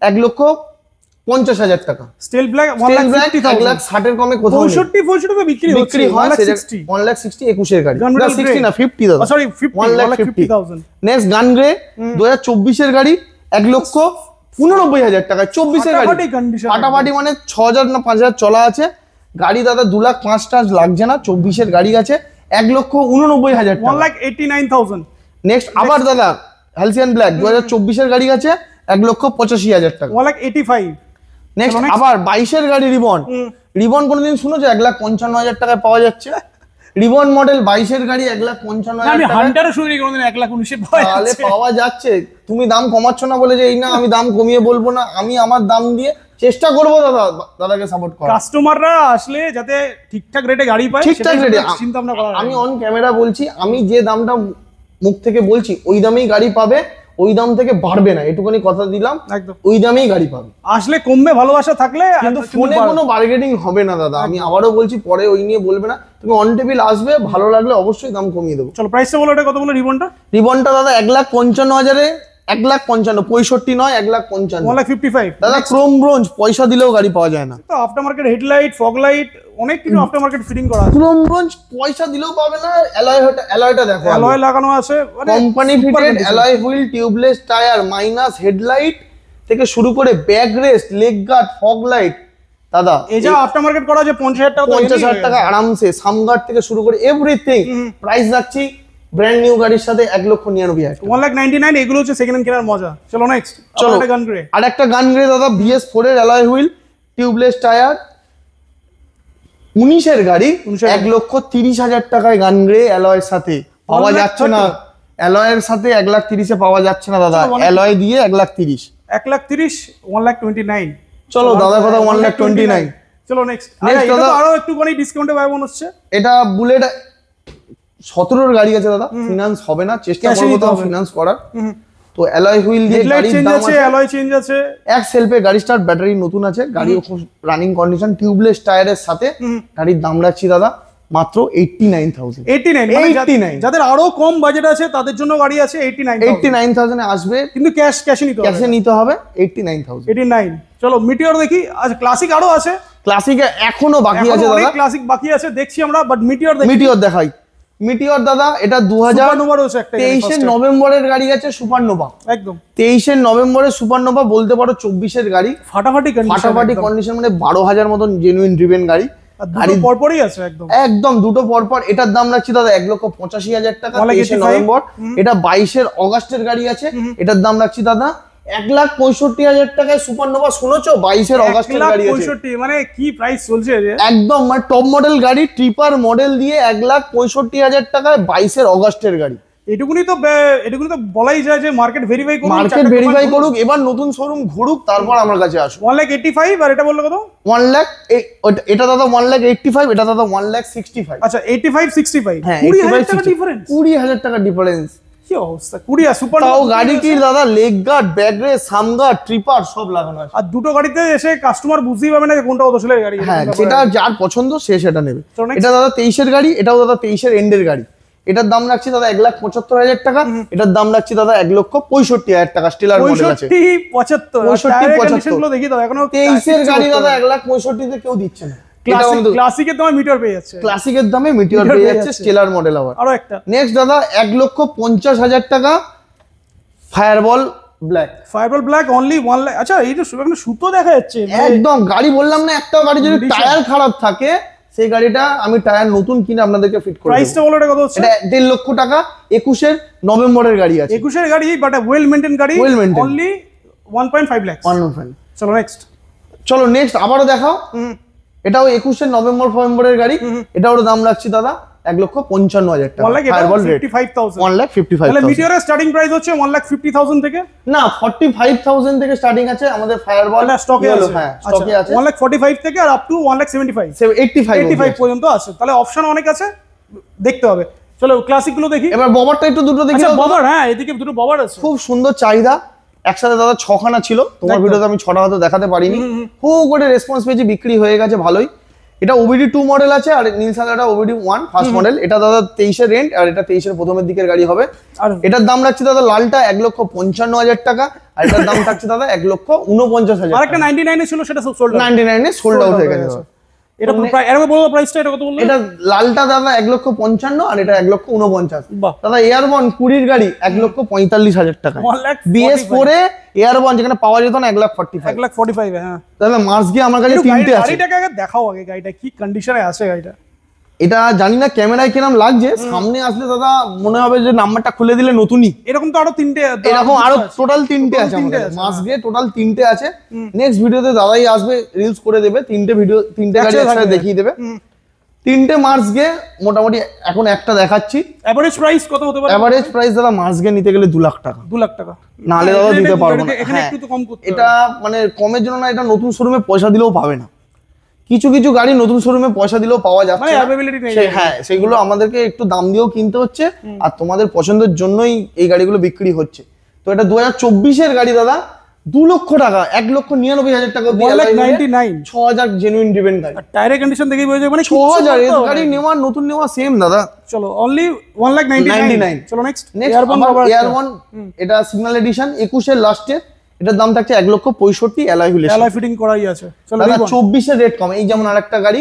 1,50,000 টাকা। স্টেলথ ব্ল্যাক 1,60,000 এর কমে কোথাও 65 তো বিক্রি হয়। 1,60,000 21 এর গাড়ি, 60 না 50 দাদা, সরি 1,50,000। নেক্সট গান গ্রে 2024 এর গাড়ি 1,89,000 টাকা। 24 এর গাড়ি ফাটাফাটি, মানে 6,000 না 5,000 চলা আছে গাড়ি দাদা, 2,05,000 লাগছে না। 24 এর গাড়ি আছে 1,89,000 টাকা, 1,89,000। নেক্সট আবার দাদা হ্যালসিয়ান ব্ল্যাক 2024 এর গাড়ি আছে 1,85,000 টাকা, 1,85,000। নেক্সট আবার 22 এর গাড়ি রিবন কোনোদিন শুনেছো 1,55,000 টাকায় পাওয়া যাচ্ছে? রিবন মডেল 22 এর গাড়ি 1,55,000 আমি হান্টারও শুনি কোনোদিন 1,19,000 তাহলে পাওয়া যাচ্ছে। তুমি দাম কমাচ্ছ না বলে যে এই না আমি দাম কমিয়ে বলবো না, আমি আমার দাম দিয়ে চেষ্টা করবো দাদাকে সাপোর্ট করা। কাস্টমাররা আসলে যাতে ঠিকঠাক রেটে গাড়ি পায়, ঠিকঠাক রেটে চিন্তা ভাবনা করা। আমি অন ক্যামেরা বলছি, আমি যে দামটা মুখ থেকে বলছি ওই দামেই গাড়ি পাবে, ওই দাম থেকে বাড়বে না, এটুকুনি কথা দিলাম। একদম ওই দামেই গাড়ি পাবে, আসলে কমবে ভালোবাসা থাকলে। কিন্তু ফোনে কোনো বার্গেনিং হবে না দাদা, আমি আবারও বলছি, পরে ওই নিয়ে বলবে না। তুমি অন টেবিল আসবে, ভালো লাগলে অবশ্যই দাম কমিয়ে দেবো। চলো প্রাইসটা বলো, এটা কত বলো রিবনটা দাদা 1,55,000 1,55,000 65 নয় 1,55,000 1,55,000 দাদা। ক্রোম ব্রোঞ্জ পয়সা দিলেও গাড়ি পাওয়া যায় না। তো after market headlight, fog light, অনেক কিছু আফটার মার্কেট ফিটিং করা আছে। ক্রোম ব্রোঞ্জ পয়সা দিলেও পাবে না। অ্যালয়টা দেখো, অ্যালয় লাগানো আছে, company fitted alloy wheel, tubeless tyre, minus headlight থেকে শুরু করে back rest, leg guard, fog light দাদা। এই যে আফটার মার্কেট করা আছে 50,000 টাকা আরামসে, সামগার্ড থেকে শুরু করে এভরিথিং। প্রাইস রাখছি ব্র্যান্ড নিউ গাড়ির সাথে 1,99,000, 1,99,000। এগুলো হচ্ছে সেকেন্ড হ্যান্ড কেনার মজা। চলো নেক্সট গান গ্রে। আরেকটা গান গ্রে দাদা BS4 এর অ্যালয় হুইল, টিউবলেস টায়ার, 19 এর গাড়ি 1,30,000 টাকায় গান গ্রে অ্যালয়ের সাথে পাওয়া যাচ্ছে না। অ্যালয়ের সাথে 1,30,000 পাওয়া যাচ্ছে না দাদা, অ্যালয় দিয়ে 1,30,000। 1,30,000 1,29,000। চলো দাদা কথা 1,29,000। চলো নেক্সট দাদা, আরো একটুখানি ডিসকাউন্টে পাবো মনে হচ্ছে। এটা বুলেট 17 এর গাড়ি আছে দাদা, ফিনান্স হবে না, চেষ্টা করব তো ফিনান্স করার। তো অ্যালয় হুইল দিয়ে গাড়ির দাম আছে, অ্যালয় চেঞ্জ আছে, এক সেলফে গাড়ি স্টার্ট, ব্যাটারি নতুন আছে, গাড়ি খুব রানিং কন্ডিশন, টিউবলেস টায়ারের সাথে গাড়ির দাম রাখছি দাদা মাত্র 89,000। 89 যাদের আরো কম বাজেট আছে তাদের জন্য গাড়ি আছে 89,000 এ আসবে, কিন্তু ক্যাশে নিতে হবে 89,000। চলো মিটিওর দেখি। আচ্ছা ক্লাসিক আরো আছে, ক্লাসিকে এখনো বাকি আছে দাদা, ক্লাসিক বাকি আছে দেখছি আমরা, বাট মিটিওর দেখাই। মিটিওর দাদা এটা 2023 নভেম্বরের গাড়ি আছে, সুপারনোভা। একদম 23 নভেম্বরের সুপারনোভা, বলতে পারো 24 এর গাড়ি, ফাটাফাটি কন্ডিশন, মানে 12,000 মতন জেনুইন ড্রিভেন গাড়ি। গাড়ি পরপরই আছে একদম দুটো পরপর। এটার দাম রাখছি দাদা 1,85,000 টাকা, 23 নভেম্বর। এটা 22 অগাস্টের গাড়ি আছে, এটার দাম রাখছি দাদা 1,65,000 টাকায়। সুপারনোভা শুনেছো? 22 অগাস্টের গাড়ি আছে, 1,65,000 মানে কি প্রাইস চলছে একদম, মানে টপ মডেল গাড়ি, ট্রিপার মডেল দিয়ে 1,65,000 টাকায় 22 অগাস্টের গাড়ি। এটুকুনি তো বলাই যায় যে মার্কেট ভেরিফাই করুক, এবার নতুন শোরুম ঘুরুক, তারপর আমার কাছে আসুক। 1,85,000 আর এটা বললো কত? 1 লাখ। এটা দাদা 1,85,000, এটা দাদা 1,65,000। আচ্ছা 85 65, হ্যাঁ 20,000 টাকা ডিফারেন্স। 20,000 টাকা ডিফারেন্স। কি অবস্থা, কুড়িয়া সুপার। তাও গাড়ি কি দাদা লেগ গার্ড, ব্যাক রেস, সাম গার্ড, ট্রিপার সব লাগানো আছে। আর দুটো গাড়িতে এসে কাস্টমার বুঝতেই পাবে না যে কোনটা কত সালের গাড়ি। হ্যাঁ, যেটা যার পছন্দ সে সেটা নেবে। এটা দাদা 23-এর গাড়ি, এটাও দাদা 23-এর এন্ডের গাড়ি। এটার দাম রাখছি দাদা 1,75,000 টাকা, এটার দাম রাখছি দাদা 1,65,000 টাকা। স্টেলার মডেল আছে 65 দেখি দাও এখনো 23-এর গাড়ি দাদা 1,65,000 তে কেউ দিচ্ছে না। ক্লাসিকের দামে মিটার পেয়ে যাচ্ছে, ক্লাসিকের দামে মিটার পেয়ে যাচ্ছে স্টেলার মডেল। আবার আরো একটা নেক্সট দাদা 1,50,000 টাকা fireball black. Fireball black only 1 lakh. আচ্ছা এই তো সুতো দেখা যাচ্ছে একদম। গাড়ি বললাম না, একটা গাড়ি যদি টায়ার খারাপ থাকে সেই গাড়িটা আমি টায়ার নতুন কিনে আপনাদেরকে ফিট করে দেব। প্রাইসটা বলো, এটা কত হচ্ছে? এটা 1.5 লক্ষ টাকা। 21-এর নভেম্বরের গাড়ি আছে, 21-এর গাড়ি বাট ওয়েল মেইনটেইন গাড়ি, অনলি 1.5 লাখ। চলো নেক্সট, চলো নেক্সট আবারও দেখাও। এটাও 21-এর নভেম্বরের গাড়ি, এটাও দাম রাখছি দাদা 1,55,000 টাকা। Fireball rate 1,55,000। তাহলে মিটিওরের স্টার্টিং প্রাইস হচ্ছে 1,50,000 থেকে না 45,000 থেকে স্টার্টিং আছে আমাদের ফায়ারবল স্টকে আছে। হ্যাঁ স্টকে আছে 1,45,000 থেকে আর আপ টু 1,75,000 85 পর্যন্ত আছে। তাহলে অপশন অনেক আছে, দেখতে হবে। চলো ক্লাসিক গুলো দেখি। এবার ববারটা একটু দুটো দেখি। আচ্ছা ববার, হ্যাঁ এদিকে দুটো ববার আছে, খুব সুন্দর চাহিদা। একসাথে দাদা 6খানা ছিল, তোমার ভিডিওতে আমি 6টা হয়তো দেখাতে পারিনি। খুব করে রেসপন্স পেয়েছি, বিক্রি হয়ে গেছে ভালোই। এটা OBD 2 মডেল আছে আর নীল সাদাটা OBD 1 ফার্স্ট মডেল। এটা দাদা 23-এর রেন্ট আর এটা 23-এর প্রথমের দিকের গাড়ি হবে। এটার দাম রাখছি দাদা লালটা 1,55,000 টাকা আর এটার দাম থাকছে দাদা 1,49,000। আর একটা 99 এ ছিল, সেটা সোল্ড আউট। 99 এ সোল্ড আউট হয়ে গেছে। এটা এর বলবো প্রাইসটা, এটা কত বললে? এটা লালটা দাদা 1,55,000 আর এটা 1,49,000। দাদা এয়ারবন 20-এর গাড়ি 1,45,000 টাকা। BS4 এ এয়ারবন যেখানে পাওয়া যেত না 1,45,000। হ্যাঁ দাদা মার্স গিয়ে আমার কাছে 3টে আছে। গাড়িটাকে আগে দেখাও, আগে গাড়িটা কি কন্ডিশনে আছে গাড়িটা। এটা জানি না ক্যামেরায় কিরকম লাগছে, সামনে আসলে দাদা মনে হবে যে নাম্বারটা খুলে দিলে নতুনই। এরকম তো আরো 3টে, এরকম আরো টোটাল 3টে আছে আমাদের মাস গিয়ে, টোটাল 3টে আছে। নেক্সট ভিডিওতে দাদাই আসবে, রিলস করে দেবে 3টে ভিডিও, 3টে গাড়ি একসাথে দেখিয়ে দেবে। 3টে মার্স গিয়ে মোটামুটি এখন একটা দেখাচ্ছি। এভারেজ প্রাইস কত হতে পারে? এভারেজ প্রাইস দাদা মার্স গিয়ে নিতে গেলে 2 লাখ টাকা। 2 লাখ টাকা নালে দাদা দিতে পারবো না। এখানে একটু তো কম করতে হবে। এটা মানে কমের জন্য না, এটা নতুন শোরুমে পয়সা দিলেও পাবে না। কিছু কিছু গাড়ি নতুন শোরুমে পয়সা দিলেও পাওয়া যাচ্ছে, মানে অ্যাভেলেবিলিটি নেই। হ্যাঁ সেগুলো আমাদেরকে একটু দাম দিয়েও কিনতে হচ্ছে আর তোমাদের পছন্দের জন্যই এই গাড়িগুলো বিক্রি হচ্ছে। তো এটা 2024-এর গাড়ি দাদা 2 লক্ষ টাকা, 1,99,000 টাকা দিয়ে 1,99,000 6,000 জেনুইন ড্রিভেন গাড়ি। টায়ারের কন্ডিশন দেখেই বোঝা যায় মানে 6,000 এর গাড়ি নেওয়া নতুন নেওয়া সেম দাদা। চলো অনলি 1,99,000। চলো নেক্সট এয়ারবন, এটা সিগন্যাল এডিশন 21-এর লাস্টে। এটার দাম থাকছে 1,65,000 অ্যালয় হুইল, অ্যালয় ফিটিং করাই আছে। চলো দাদা 24-এর রেট কম। এই যেমন আরেকটা গাড়ি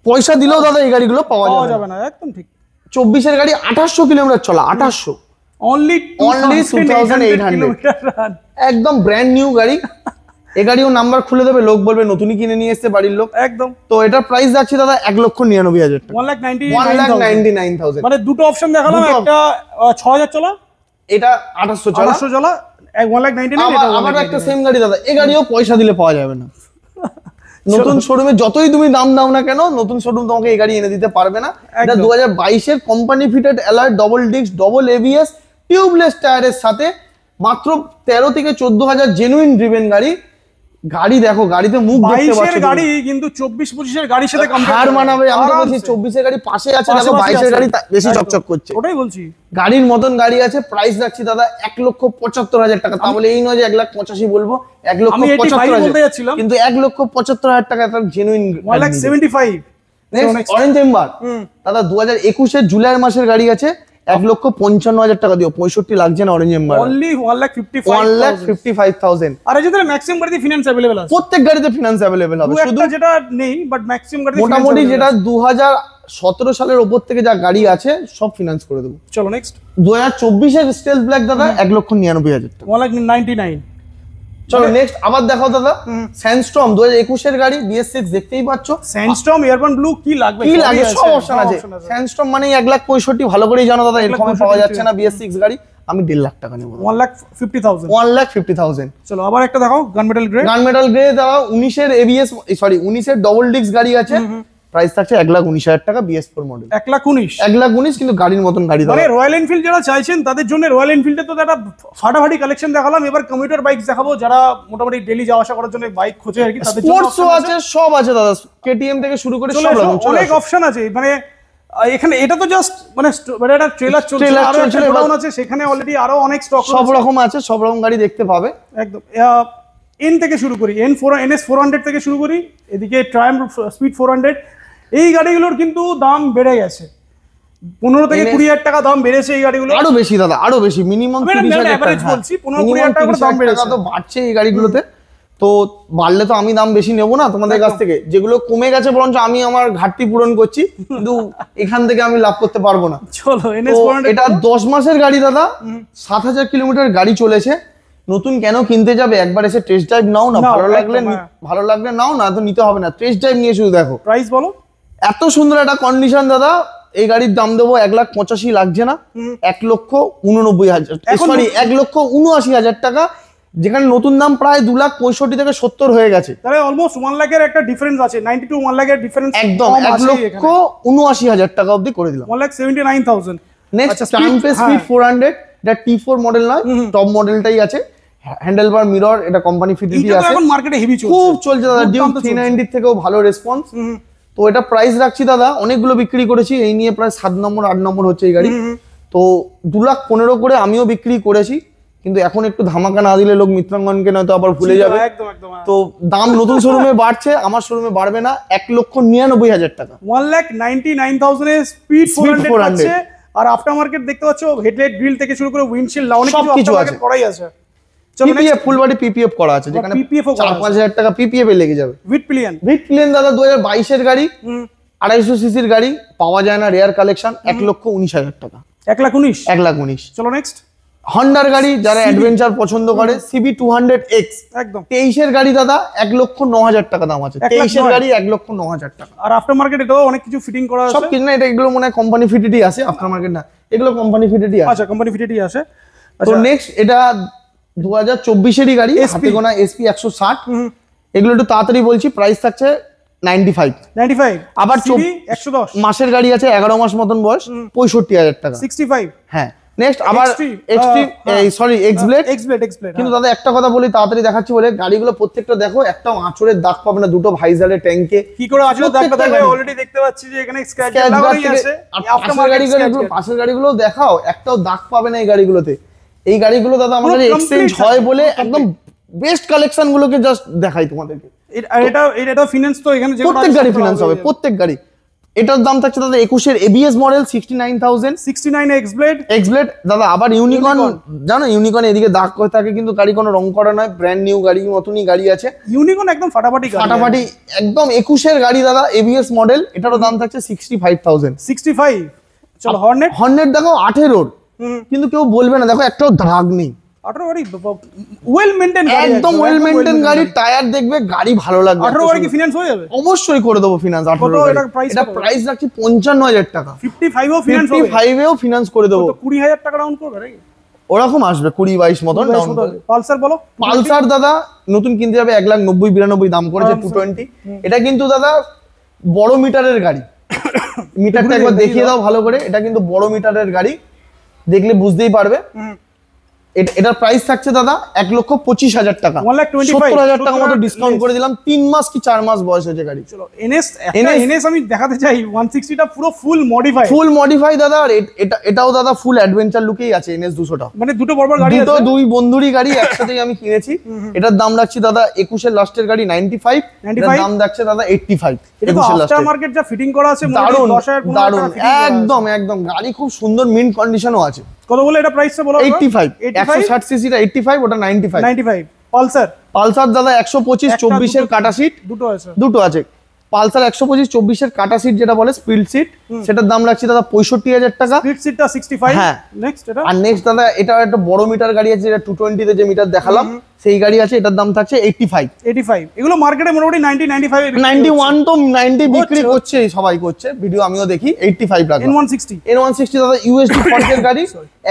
পয়সা দিলেও দাদা এই গাড়িগুলো পাওয়া যাবে না, একদম ঠিক। 24-এর গাড়ি 2800 কিলোমিটার চলা, 2800 অনলি 2,800 একদম ব্র্যান্ড নিউ গাড়ি। এই গাড়িও নাম্বার খুলে দেবে, লোক বলবে নতুনই কিনে নিয়ে এসেছে বাড়ির লোক একদম। তো এটার প্রাইস যাচ্ছে দাদা 1,99,000 টাকা, 1,99,000। মানে দুটো অপশন দেখালাম, একটা 6,000 চলা, এটা 800 চলা, 1,99,000। আবার একটা সেম গাড়ি দাদা, এই গাড়িও পয়সা দিলে পাওয়া যাবে না। নতুন শোরুমে যতই তুমি দাম দাও না কেন, নতুন শোরুম তোমাকে এই গাড়ি এনে দিতে পারবে না। এটা 2022-এর company fitted alloy, double disc, double ABS, tubeless টায়ারের সাথে মাত্র 13 থেকে 14,000 জেনুইন ড্রিভেন গাড়ি। গাড়ি দেখো, গাড়িতে মুখ দেখতে পাচ্ছ। 22-এর গাড়ি কিন্তু 24-25-এর গাড়ির সাথে হার মানাবে। আমি তো বলছি 24-এর গাড়ি পাশে আছে, দেখো 22-এর গাড়ি বেশি চকচক করছে। ওটাই বলছি, গাড়ির মতন গাড়ি আছে। প্রাইস রাখছি দাদা 1,75,000 টাকা। তাহলে এই নয় যে 1,85,000 বলবো, 1,75,000 কিন্তু 1,75,000 টাকা একটা জেনুইন 1,75,000। অরেঞ্জ এম্বার দাদা 2021-এর জুলাই মাসের গাড়ি আছে, 1,55,000 টাকা দিও, 65 লাগছে না অরেঞ্জ এম্বার, অনলি 1,55,000। আর এই যে ম্যাক্সিমাম গাড়িতে ফিনান্স अवेलेबल আছে, প্রত্যেক গাড়িতে ফিনান্স अवेलेबल হবে, শুধু যেটা নেই বাট ম্যাক্সিমাম গাড়িতে মোটামুটি যেটা 2017 সালের উপর থেকে যা গাড়ি আছে সব ফিনান্স করে দেবো। চলো নেক্সট 2024-এর স্টেলথ ব্ল্যাক দাদা 1,99,000 টাকা, 1,99,000। চলো নেক্সট আবার দেখাও দাদা স্যান্ডস্টর্ম 2021-এর গাড়ি, BS6 দেখতেই পাচ্ছ। স্যান্ডস্টর্ম এয়ারবান ব্লু কি লাগবে, কি লাগে সব অপশন আছে। স্যান্ডস্টর্ম মানে 1,65,000 ভালো করেই জানো দাদা, এরকম পাওয়া যাচ্ছে না BS6 গাড়ি। আমি 1.5 লাখ টাকা নেব, 1,50,000। 1,50,000। চলো আবার একটা দেখাও গানমেটাল গ্রে। গানমেটাল গ্রে দাদা 19-এর ABS, সরি 19-এর ডবল ডিস্ক গাড়ি আছে। প্রাইস থাকছে 1,19,000 টাকা, BS4 মডেল। 1,19,000 কিন্তু গাড়ির মতন গাড়ি দাদা। মানে রয়্যাল এনফিল্ড যারা চাইছেন তাদের জন্য রয়্যাল এনফিল্ডে তো একটা ফাটাফাটি কালেকশন দেখালাম। এবার কমিউটার বাইক দেখাবো, যারা মোটামুটি ডেইলি যাওয়া আসা করার জন্য বাইক খোঁজে আর কি, তাদের জন্য স্পোর্টসও আছে, সব আছে দাদা, KTM থেকে শুরু করে সব রকম অনেক অপশন আছে। মানে এখানে এটা তো জাস্ট মানে এটা ট্রেলার চলছে, আরো একটা গোডাউন আছে সেখানে অলরেডি আরো অনেক স্টক সব রকম আছে, সব রকম গাড়ি দেখতে পাবে একদম। এন থেকে শুরু করি, NS 400 থেকে শুরু করি, এদিকে ট্রায়াম্ফ স্পিড 400, এই গাড়িগুলোর কিন্তু দাম বেড়ে গেছে, 15 থেকে 20,000 টাকা দাম বেড়েছে এই গাড়িগুলো। আরো বেশি দাদা, আরো বেশি, মিনিমাম 30,000 টাকা বলছি, 15-20,000 টাকা দাম বেড়েছে, তো বাড়ছে এই গাড়িগুলোতে। তো বাড়লে তো আমি দাম বেশি নেবো না তোমাদের কাছ থেকে, যেগুলো কমে গেছে বরঞ্চ আমি আমার ঘাটতি পূরণ করছি, কিন্তু এখান থেকে আমি লাভ করতে পারবো না। চলো NS 400, এটা 10 মাসের গাড়ি দাদা, 7,000 কিলোমিটার গাড়ি চলেছে। নতুন কেন কিনতে যাবে, একবার এসে টেস্ট ড্রাইভ নাও না, ভালো লাগলে নাও না, তো নিতে হবে না, টেস্ট ড্রাইভ নিয়ে শুধু দেখো। প্রাইস বলো। এত সুন্দর একটা কন্ডিশন দাদা, এই গাড়ির দাম দেবো 1,85,000 লাগছে না, 1,89,000, সরি 1,79,000 টাকা, যেখানে নতুন দাম প্রায় 2,65,000 থেকে 70 হয়ে গেছে। তাহলে অলমোস্ট 1 লাখের একটা ডিফারেন্স আছে, 90 to 1 লাখের ডিফারেন্স একদম 1,79,000 টাকা অবধি করে দিলাম, 1,79,000। নেক্সট ট্রায়াম্ফ স্পিড 400, এটা T4 মডেল নয়, টপ মডেলটাই আছে, হ্যান্ডেল বার মিরর, এটা কোম্পানি ফিটিটি আছে, এখন মার্কেটে হেভি চলছে, খুব চলছে দাদা। ডিউক 390 থেকেও ভালো রেসপন্স। তো এটা প্রাইস রাখছি দাদা, অনেকগুলো বিক্রি করেছি, এই নিয়ে প্রায় 7 নম্বর 8 নম্বর হচ্ছে এই গাড়ি। তো 2,15,000 করে আমিও বিক্রি করেছি, কিন্তু এখন একটু ধামাকা না দিলে লোক মিত্রাঙ্গনকে নয়তো আবার ভুলে যাবে। তো দাম নতুন শোরুমে বাড়ছে, আমার শোরুমে বাড়বে না, 1,99,000 টাকা, 1,99,000 এর স্পিড 400 আছে। আর আফটার মার্কেট দেখতে পাচ্ছ, হেডলাইট গ্রিল থেকে শুরু করে উইন্ডশিল্ড অনেক কিছু আছে, করাই আছে। পিপিএফ ফুল বডি পিপিএফ করা আছে, যেখানে 4-5,000 টাকা পিপিএফ এ লেগে যাবে। উইথ প্লিয়ান দাদা 2022 এর গাড়ি, 250 সিসির গাড়ি, পাওয়া যায় না, রেয়ার কালেকশন, 1,19,000 টাকা, 1,19,000। চলো নেক্সট, হন্ডার গাড়ি, যারা অ্যাডভেঞ্চার পছন্দ করে, CB 200X, একদম 23 এর গাড়ি দাদা, 1,09,000 টাকা দাম আছে, 23 এর গাড়ি 1,09,000 টাকা। আর আফটার মার্কেট এটাও অনেক কিছু ফিটিং করা আছে, সব কিছু না, এটা এগুলো মনে হয় কোম্পানি ফিটিটি আছে, আফটার মার্কেট না, এগুলো কোম্পানি ফিটিটি আছে। আচ্ছা, কোম্পানি ফিটিটি আছে। তো নেক্সট, এটা 2024 এরই গাড়ি, হাতে গোনা SP 160, এগুলো একটু তাড়াতাড়ি বলছি, প্রাইস থাকছে 95। আবার 110 মাসের গাড়ি আছে, 11 মাস মতন বয়স, 65,000 টাকা, 65। হ্যাঁ। নেক্সট আবার এক্সব্লেড। কিন্তু দাদা একটা কথা বলি, তাড়াতাড়ি দেখাচ্ছি বলে, গাড়িগুলো প্রত্যেকটা দেখো, একটা আঁচড়ের দাগ পাবে না, দুটো ভাইজারের ট্যাঙ্কে কি করে আঁচড়ের দাগ পাবে, অলরেডি দেখতে পাচ্ছি যে এখানে স্ক্র্যাচ লাগাই আছে। পাশের গাড়িগুলো দেখাও, একটাও দাগ পাবে না এই গাড়িগুলোতে। এই গাড়িগুলো দাদা আমাদের এক্সচেঞ্জ হয় বলে একদম বেস্ট কালেকশন গুলোকে জাস্ট দেখাই তোমাদেরকে। এটা ফিনান্স তো এখানে প্রত্যেক গাড়ি ফিনান্স হবে, প্রত্যেক গাড়ি। এটার দাম থাকছে দাদা 21 এর ABS মডেল, 69,000। 69 এক্সব্লেড দাদা। আবার ইউনিকর্ন, জানো ইউনিকর্ন এদিকে দাগ করে থাকে, কিন্তু গাড়ি কোনো রং করা নয়, ব্র্যান্ড নিউ গাড়ি মতনই গাড়ি আছে। ইউনিকর্ন একদম ফাটাফাটি একদম 21 এর গাড়ি দাদা, ABS মডেল, এটারও দাম থাকছে 65,000। 65। চলো হর্নেট দেখো 18 কিন্তু কেউ বলবে না, দেখো একটাও দাগ নেই, ওয়েল মেইনটেইন গাড়ি, একদম ওয়েল মেইনটেইন গাড়ি, টায়ার দেখবে, গাড়ি ভালো লাগবে। 18 গাড়ি কি ফিনান্স হয়ে যাবে? অবশ্যই করে দেবো ফিনান্স। 18 এটা প্রাইস রাখছি 55,000 টাকা। 55 ও ফিনান্স হবে, 55 এও ফিনান্স করে দেবো। 20,000 টাকা ডাউন করবে নাকি? ওরকম আসবে 20-22 মতন ডাউন করবে। পালসার বলো। পালসার দাদা নতুন কিনতে যাবে 1,90,000-92,000 দাম করেছে, 220। এটা কিন্তু দাদা বড় মিটারের গাড়ি, মিটারটা একবার দেখিয়ে দাও ভালো করে, এটা কিন্তু বড় মিটারের গাড়ি, দেখলে বুঝতেই পারবে। এটার প্রাইস থাকছে দাদা 1,25,000 টাকা, 70,000 টাকা মতো ডিসকাউন্ট করে দিলাম। 3 মাস কি 4 মাস বয়স হয়েছে গাড়ি। চলো এনএস আমি দেখাতে চাই, 160 টা পুরো ফুল মডিফাই দাদা। আর এটাও দাদা ফুল অ্যাডভেঞ্চার লুকেই আছে NS 200টা, মানে দুটো বড় গাড়ি আছে, দুই বন্ধুরই গাড়ি একসাথেই আমি কিনেছি। এটার দাম রাখছি দাদা 21 এর লাস্টের গাড়ি 95, এটার দাম রাখছে দাদা 85। 21 এর লাস্টের মার্কেট যা ফিটিং করা আছে, দারুন একদম একদম গাড়ি খুব সুন্দর, মিন্ট কন্ডিশনও আছে। কত বলে এটা প্রাইসটা বলো? 85। 160 সিসিটা 85, ওটা 95। পালসার দাদা 125 24 এর কাটা সিট, দুটো আছে। পালসার 125 24 এর কাটা সিট যেটা বলে স্পিড সিট, সেটার দাম রাখছি দাদা 65,000 টাকা। স্পিড সিটটা 65। হ্যাঁ। নেক্সট দাদা এটা একটা বড় মিটার গাড়ি আছে, যেটা 220 তে যে মিটার দেখালাম সেই গাড়ি আছে, এটার দাম থাকছে 85। এগুলো মার্কেটে মোটামুটি 90-95 91 তো 90 বিক্রি করছে, সবাই করছে, ভিডিও আমিও দেখি। 85 রাখা। N160 দাদা USD ফর্কের গাড়ি,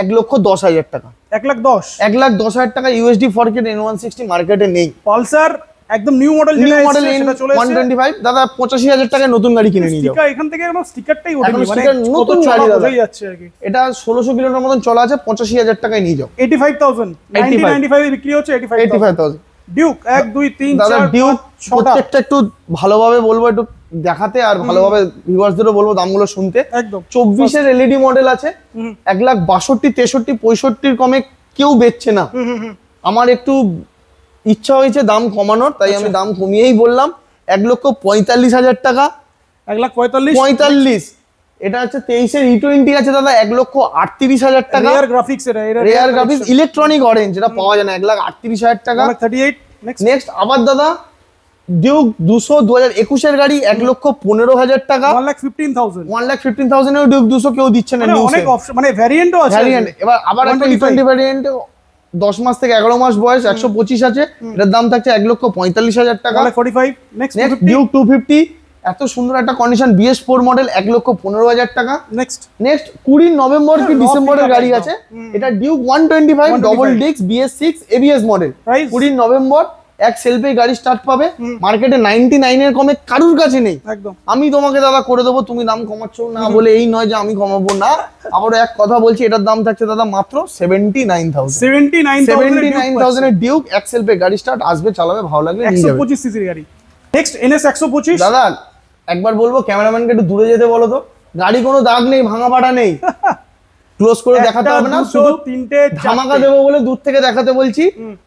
1,10,000 টাকা। 1,10,000 টাকা USD ফর্কের N160 মার্কেটে নেই। পালসার একদম নিউ মডেল যেটা সেটা চলে এসেছে 125 দাদা 85,000 টাকায় নতুন গাড়ি কিনে নিয়ে যাও। এখান থেকে একদম স্টিকারটাই ওঠেনি, মানে নতুন গাড়ি দাদা যাচ্ছে আর কি। এটা 1600 কিলোমিটার মতন চলা আছে, 85,000 টাকায় নিয়ে যাও। 85,000 95 এ বিক্রি হচ্ছে 85,000। ডিউক 1 2 3 4 দাদা ডিউক প্রত্যেকটা একটু ভালোভাবে বলবো, একটু দেখাতে আর ভালোভাবে ভিউয়ার্সদেরও বলবো দামগুলো শুনতে। একদম 24-এর এলইডি মডেল আছে, 1,62,63, 63 কমে কেউ বেচছে না। আমার একটু ইচ্ছা হয়েছে দাম কমানোর, তাই আমি দাম কমিয়েই বললাম 1,45,000 টাকা। 1,45,000 এটা হচ্ছে 23-এর E20 আছে দাদা 1,38,000 টাকা। রেয়ার গ্রাফিক্স, এটা রেয়ার গ্রাফিক্স ইলেকট্রনিক অরেঞ্জ, যেটা পাওয়া যায় না, 1,38,000 টাকা। 38 নেক্সট আবার দাদা ডিউক 200 2021-এর গাড়ি 1,15,000 টাকা। 1,15,000 এও ডিউক 200 কেউ দিচ্ছে না। অনেক অপশন, মানে ভ্যারিয়েন্টও আছে। ভ্যারিয়েন্ট এবার আবার একটা E20 ভ্যারিয়েন্ট 10 মাস থেকে 11 মাস বয়স, 125 আছে, এটার দাম থাকছে 1,45,000 টাকা। 45 নেক্সট ডিউক 250, এত সুন্দর একটা কন্ডিশন, BS4 মডেল 1,15,000 টাকা। নেক্সট 20 নভেম্বর কি ডিসেম্বরের গাড়ি আছে, এটা Duke 125 double disc BS6 ABS model. 20 November এক সেলফে গাড়ি স্টার্ট পাবে, মার্কেটে 99 এর কমে কারুর কাছে নেই। একদম আমি তোমাকে দাদা করে দেবো, তুমি দাম কমাচ্ছ না বলে এই নয় যে আমি কমাবো না। আবার এক কথা বলছি, এটার দাম থাকছে দাদা মাত্র 79,000 এর ডিউক এক সেলফে গাড়ি স্টার্ট, আসবে চালাবে, ভালো লাগলে নিয়ে যাবে। 125 সিসির গাড়ি। Next NS 125। দাদা একবার বলবো ক্যামেরাম্যানকে একটু দূরে যেতে বলো তো, গাড়ি কোনো দাগ নেই, ভাঙা পাটা নেই, ক্লোজ করে দেখাতে হবে না, শুধু তিনটে ধামাকা দেবো বলে দূর থেকে দেখাতে বলছি।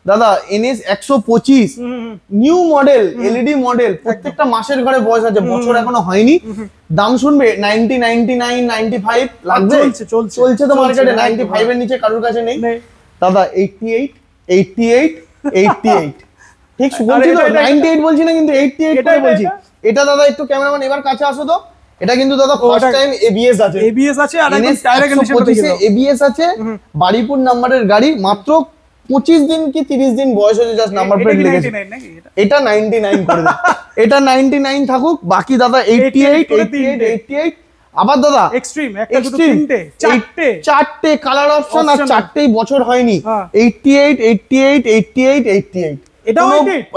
দাদা NS 125 new model, LED model, প্রত্যেকটা মাসের ঘরে বয়স আছে, বছর এখনো হয়নি। দাম শুনবে 90, 99, 95 লাগবে, চলছে তো মার্কেটে। 95 এর নিচে কারোর কাছে নেই দাদা। 88, 88, 88 ঠিক বলছি তো, 98 বলছি না কিন্তু 88 করে বলছি। এটা দাদা একটু ক্যামেরাম্যান এবার কাছে আসো তো, এটা কিন্তু দাদা ফার্স্ট টাইম ABS আছে আর একদম ডাইরেক্ট কন্ডিশনে ABS আছে, বাড়িপুর নাম্বারের গাড়ি, মাত্র 25 দিন কি 30 দিন বয়স হয়েছে, জাস্ট নাম্বার প্লেট লেগেছে। এটা 99 করে দাও, এটা 99 থাকুক, বাকি দাদা 88, 88, 88। আবার দাদা এক্সট্রিম, একটা দুটো তিনটে চারটে কালার অপশন, আর চারটেই বছর হয়নি। 88, 88, 88, 88 এটা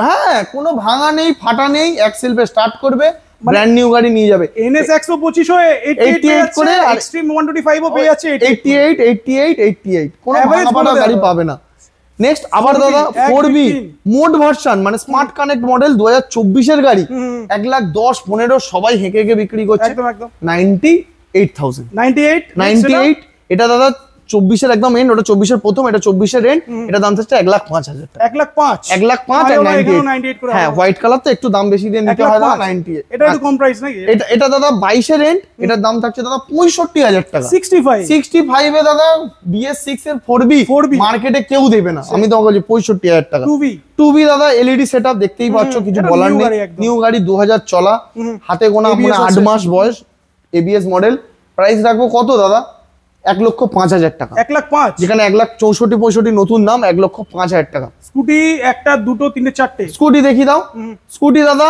হ্যাঁ, কোনো ভাঙা নেই, ফাটা নেই, এক সেলফে স্টার্ট করবে, ব্র্যান্ড নিউ গাড়ি নিয়ে যাবে। NS 125 হয়ে 88 করে, আর এক্সট্রিম 125 ও পেয়ে যাচ্ছে 88, 88, 88 কোনো ভাঙা ফাটা গাড়ি পাবে না। নেক্সট আবার দাদা 4B মোড ভার্সন, মানে স্মার্ট কানেক্ট মডেল 2024 এর গাড়ি, 1,10,15 সবাই হেঁকে হেঁকে বিক্রি করছে। একদম একদম 98,000 98। এটা দাদা 24-এর একদম এন্ড, ওটা 24-এর প্রথম, এটা 24-এর এন্ড। এটা দাম থাকছে 1,05,000 টাকা। 1,05,000 আর 98 করে। হ্যাঁ, হোয়াইট কালার তো একটু দাম বেশি দিয়ে নিতে হয় না। 98 এটা একটু কম প্রাইস নাকি? এটা দাদা 22-এর এন্ড, এটার দাম থাকছে দাদা 65,000 টাকা। 65 এ দাদা BS6 এর 4B মার্কেটে কেউ দেবে না, আমি তোমাকে বলছি 65,000 টাকা। 2B দাদা এলইডি সেটআপ, দেখতেই পাচ্ছ, কিছু বলার নেই। নিউ গাড়ি 2000 চলা, হাতে গোনা 8 মাস বয়স, ABS মডেল। প্রাইস রাখবো কত দাদা? 1,05,000 টাকা। 1,05,000, যেখানে 1,64,65 নতুন দাম, 1,05,000 টাকা। স্কুটি একটা দুটো তিনটে চারটে স্কুটি দেখি দাও। স্কুটি দাদা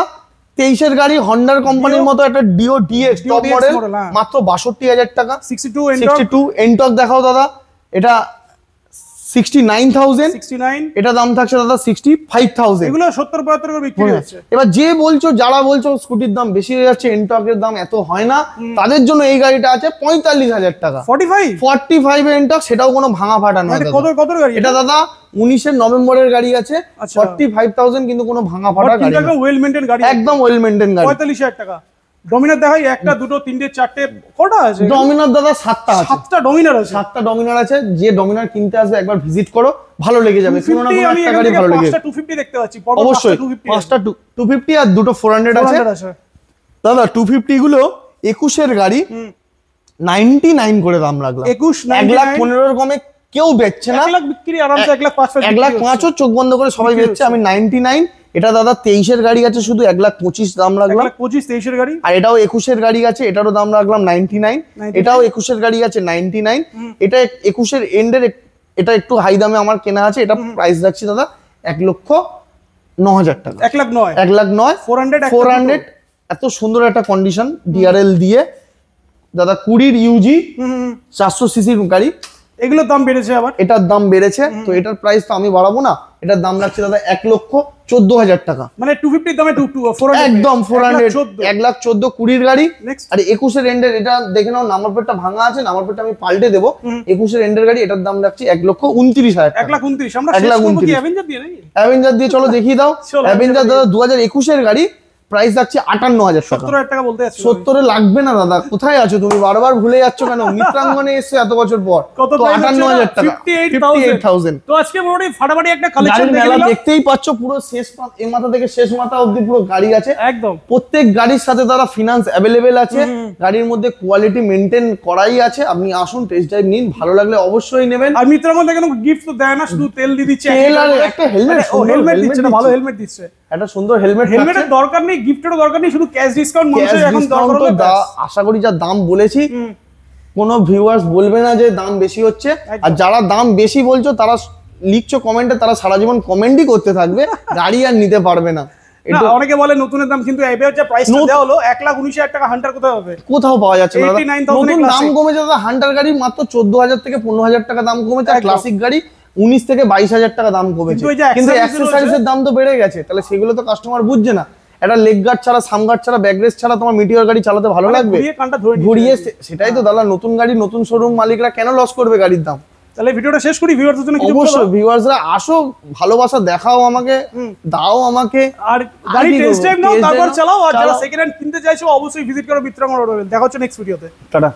23-এর গাড়ি, হন্ডার কোম্পানির মতো একটা ডিও DX টপ মডেল, মাত্র 62,000 টাকা। 62 এনটক দেখাও দাদা, এটা 69,000। এটা দাম থাকছে দাদা 65,000। এগুলো 70-75 করে বিক্রি হচ্ছে। এবার যে বলছো, যারা বলছো স্কুটির দাম বেশি হয়ে যাচ্ছে, এনটকের দাম এত হয় না, তাদের জন্য এই গাড়িটা আছে 45,000 টাকা। 45 এর এনটক, সেটাও কোনো ভাঙা ফাটা নয়। কত গাড়ি এটা দাদা 19-এর নভেম্বরের গাড়ি আছে, 45,000, কিন্তু কোনো ভাঙা ফাটা গাড়ি, একদম ওয়েল মেইনটেইন গাড়ি, একদম ওয়েল মেইনটেইন গাড়ি। 45,000 টাকা। ডমিনার দেখাই, একটা দুটো তিনটে চারটে, কটা আছে? ডমিনার দাদা 7টা আছে। 7টা ডমিনার আছে। 7টা ডমিনার আছে। যে ডমিনার কিনতে আসবে একবার ভিজিট করো, ভালো লেগে যাবে। আমি এখানে 5টা 250 দেখতে পাচ্ছি। অবশ্যই 5টা 250 আর দুটো 400 আছে দাদা। 250 গুলো 21-এর গাড়ি, 99 করে দাম রাখলাম। 1,15,000 এর কমে কেউ বেচছে না। 1 লাখ বিক্রি আরামসে, 1,05,000 1,05,000 চোখ বন্ধ করে সবাই বেচছে। আমি 99। এটা দাদা 23-এর গাড়ি আছে, শুধু 1,25,000 দাম রাখলাম। 1,25,000 গাড়ি। আর এটাও 21-এর গাড়ি আছে, এটারও দাম রাখলাম 99। এটাও 21-এর গাড়ি আছে 99। এটা 21-এর এন্ডের, এটা একটু হাই দামে আমার কেনা আছে। এটা প্রাইস রাখছি দাদা 1,09,000 টাকা। 1,09,000 400 এত সুন্দর একটা কন্ডিশন, DRL দিয়ে দাদা। 20-র UG 400 সিসির গাড়ি, এগুলোর দাম বেড়েছে আবার, এটার দাম বেড়েছে, তো এটার প্রাইস তো আমি বাড়াবো না। এটার দাম রাখছে দাদা 1,14,000 টাকা। মানে 250 দামে 400 একদম 400, 1,14,000 20-র গাড়ি। আর 21-এর এন্ডের, এটা দেখে নাও, নাম্বার প্লেটটা ভাঙা আছে, নাম্বার প্লেটটা আমি পাল্টে দেবো। 21-এর এন্ডের গাড়ি, এটার দাম রাখছি 1,29,000 টাকা। 1,29,000 আমরা শেষ করব কি অ্যাভেঞ্জার দিয়ে নাকি? অ্যাভেঞ্জার দিয়ে চলো দেখিয়ে দাও। অ্যাভেঞ্জার দাদা 2021-এর গাড়ি, প্রাইস রাখছি 58,000 টাকা। 70,000 টাকা বলতে যাচ্ছি। 70 এ লাগবে না দাদা, কোথায় আছো তুমি? বারবার ভুলে যাচ্ছ কেন? মিত্রাঙ্গনে এসে এত বছর পর কত? 58,000 টাকা, 58,000। তো আজকে মোটামুটি ফাটাফাটি একটা কালেকশন দেখতেই পাচ্ছ, পুরো শেষ এই মাথা থেকে শেষ মাথা অবধি পুরো গাড়ি আছে একদম। প্রত্যেক গাড়ির সাথে তারা ফিনান্স অ্যাভেলেবেল আছে, গাড়ির মধ্যে কোয়ালিটি মেনটেন করাই আছে। আপনি আসুন, টেস্ট ড্রাইভ নিন, ভালো লাগলে অবশ্যই নেবেন। আর মিত্রাঙ্গন থেকে কোনো গিফট তো দেয় না, শুধু তেল দিয়ে দিচ্ছে, তেল আর একটা হেলমেট। হেলমেট দিচ্ছে না, ভালো হেলমেট দিচ্ছে, একটা সুন্দর হেলমেট। হেলমেটের দরকার নেই, গিফটেরও দরকার নেই, শুধু ক্যাশ ডিসকাউন্ট মানুষের এখন দরকার হলো। আশা করি যা দাম বলেছি কোনো ভিউয়ার্স বলবে না যে দাম বেশি হচ্ছে। আর যারা দাম বেশি বলছো তারা লিখছো কমেন্টে, তারা সারা জীবন কমেন্টই করতে থাকবে, গাড়ি আর নিতে পারবে না। অনেকে বলে নতুনের দাম, কিন্তু এবার যে প্রাইসটা দেওয়া হলো 1,19,000 টাকা, হান্টার কোথায় হবে? কোথাও পাওয়া যাচ্ছে না। নতুন দাম কমেছে দাদা, হান্টার গাড়ি মাত্র 14,000 থেকে 15,000 টাকা দাম কমেছে, আর ক্লাসিক গাড়ি 19 থেকে 22,000 টাকা দাম কমেছে। কিন্তু অ্যাকসেসরিজের দাম তো বেড়ে গেছে, তাহলে সেগুলো তো কাস্টমার বুঝছে না। একটা লেগ গার্ড ছাড়া, সাম গার্ড ছাড়া, ব্যাকরেস্ট ছাড়া তোমার মিটিওর গাড়ি চালাতে ভালো লাগবে? ঘুরিয়ে, সেটাই তো দাদা, নতুন গাড়ি নতুন শোরুম মালিকরা কেন লস করবে গাড়ির দাম? তাহলে ভিডিওটা শেষ করি, ভিউয়ারদের জন্য কিছু অবশ্যই ভিউয়ার্সরা আসো, ভালোবাসা দেখাও আমাকে, দাও আমাকে, আর গাড়ি টেস্ট ড্রাইভ নাও, তারপর চালাও। আর যারা সেকেন্ড হ্যান্ড কিনতে চাইছো অবশ্যই ভিজিট করো মিত্রাঙ্গন অটোমোবাইল। দেখা হচ্ছে নেক্সট ভিডিওতে, টাটা।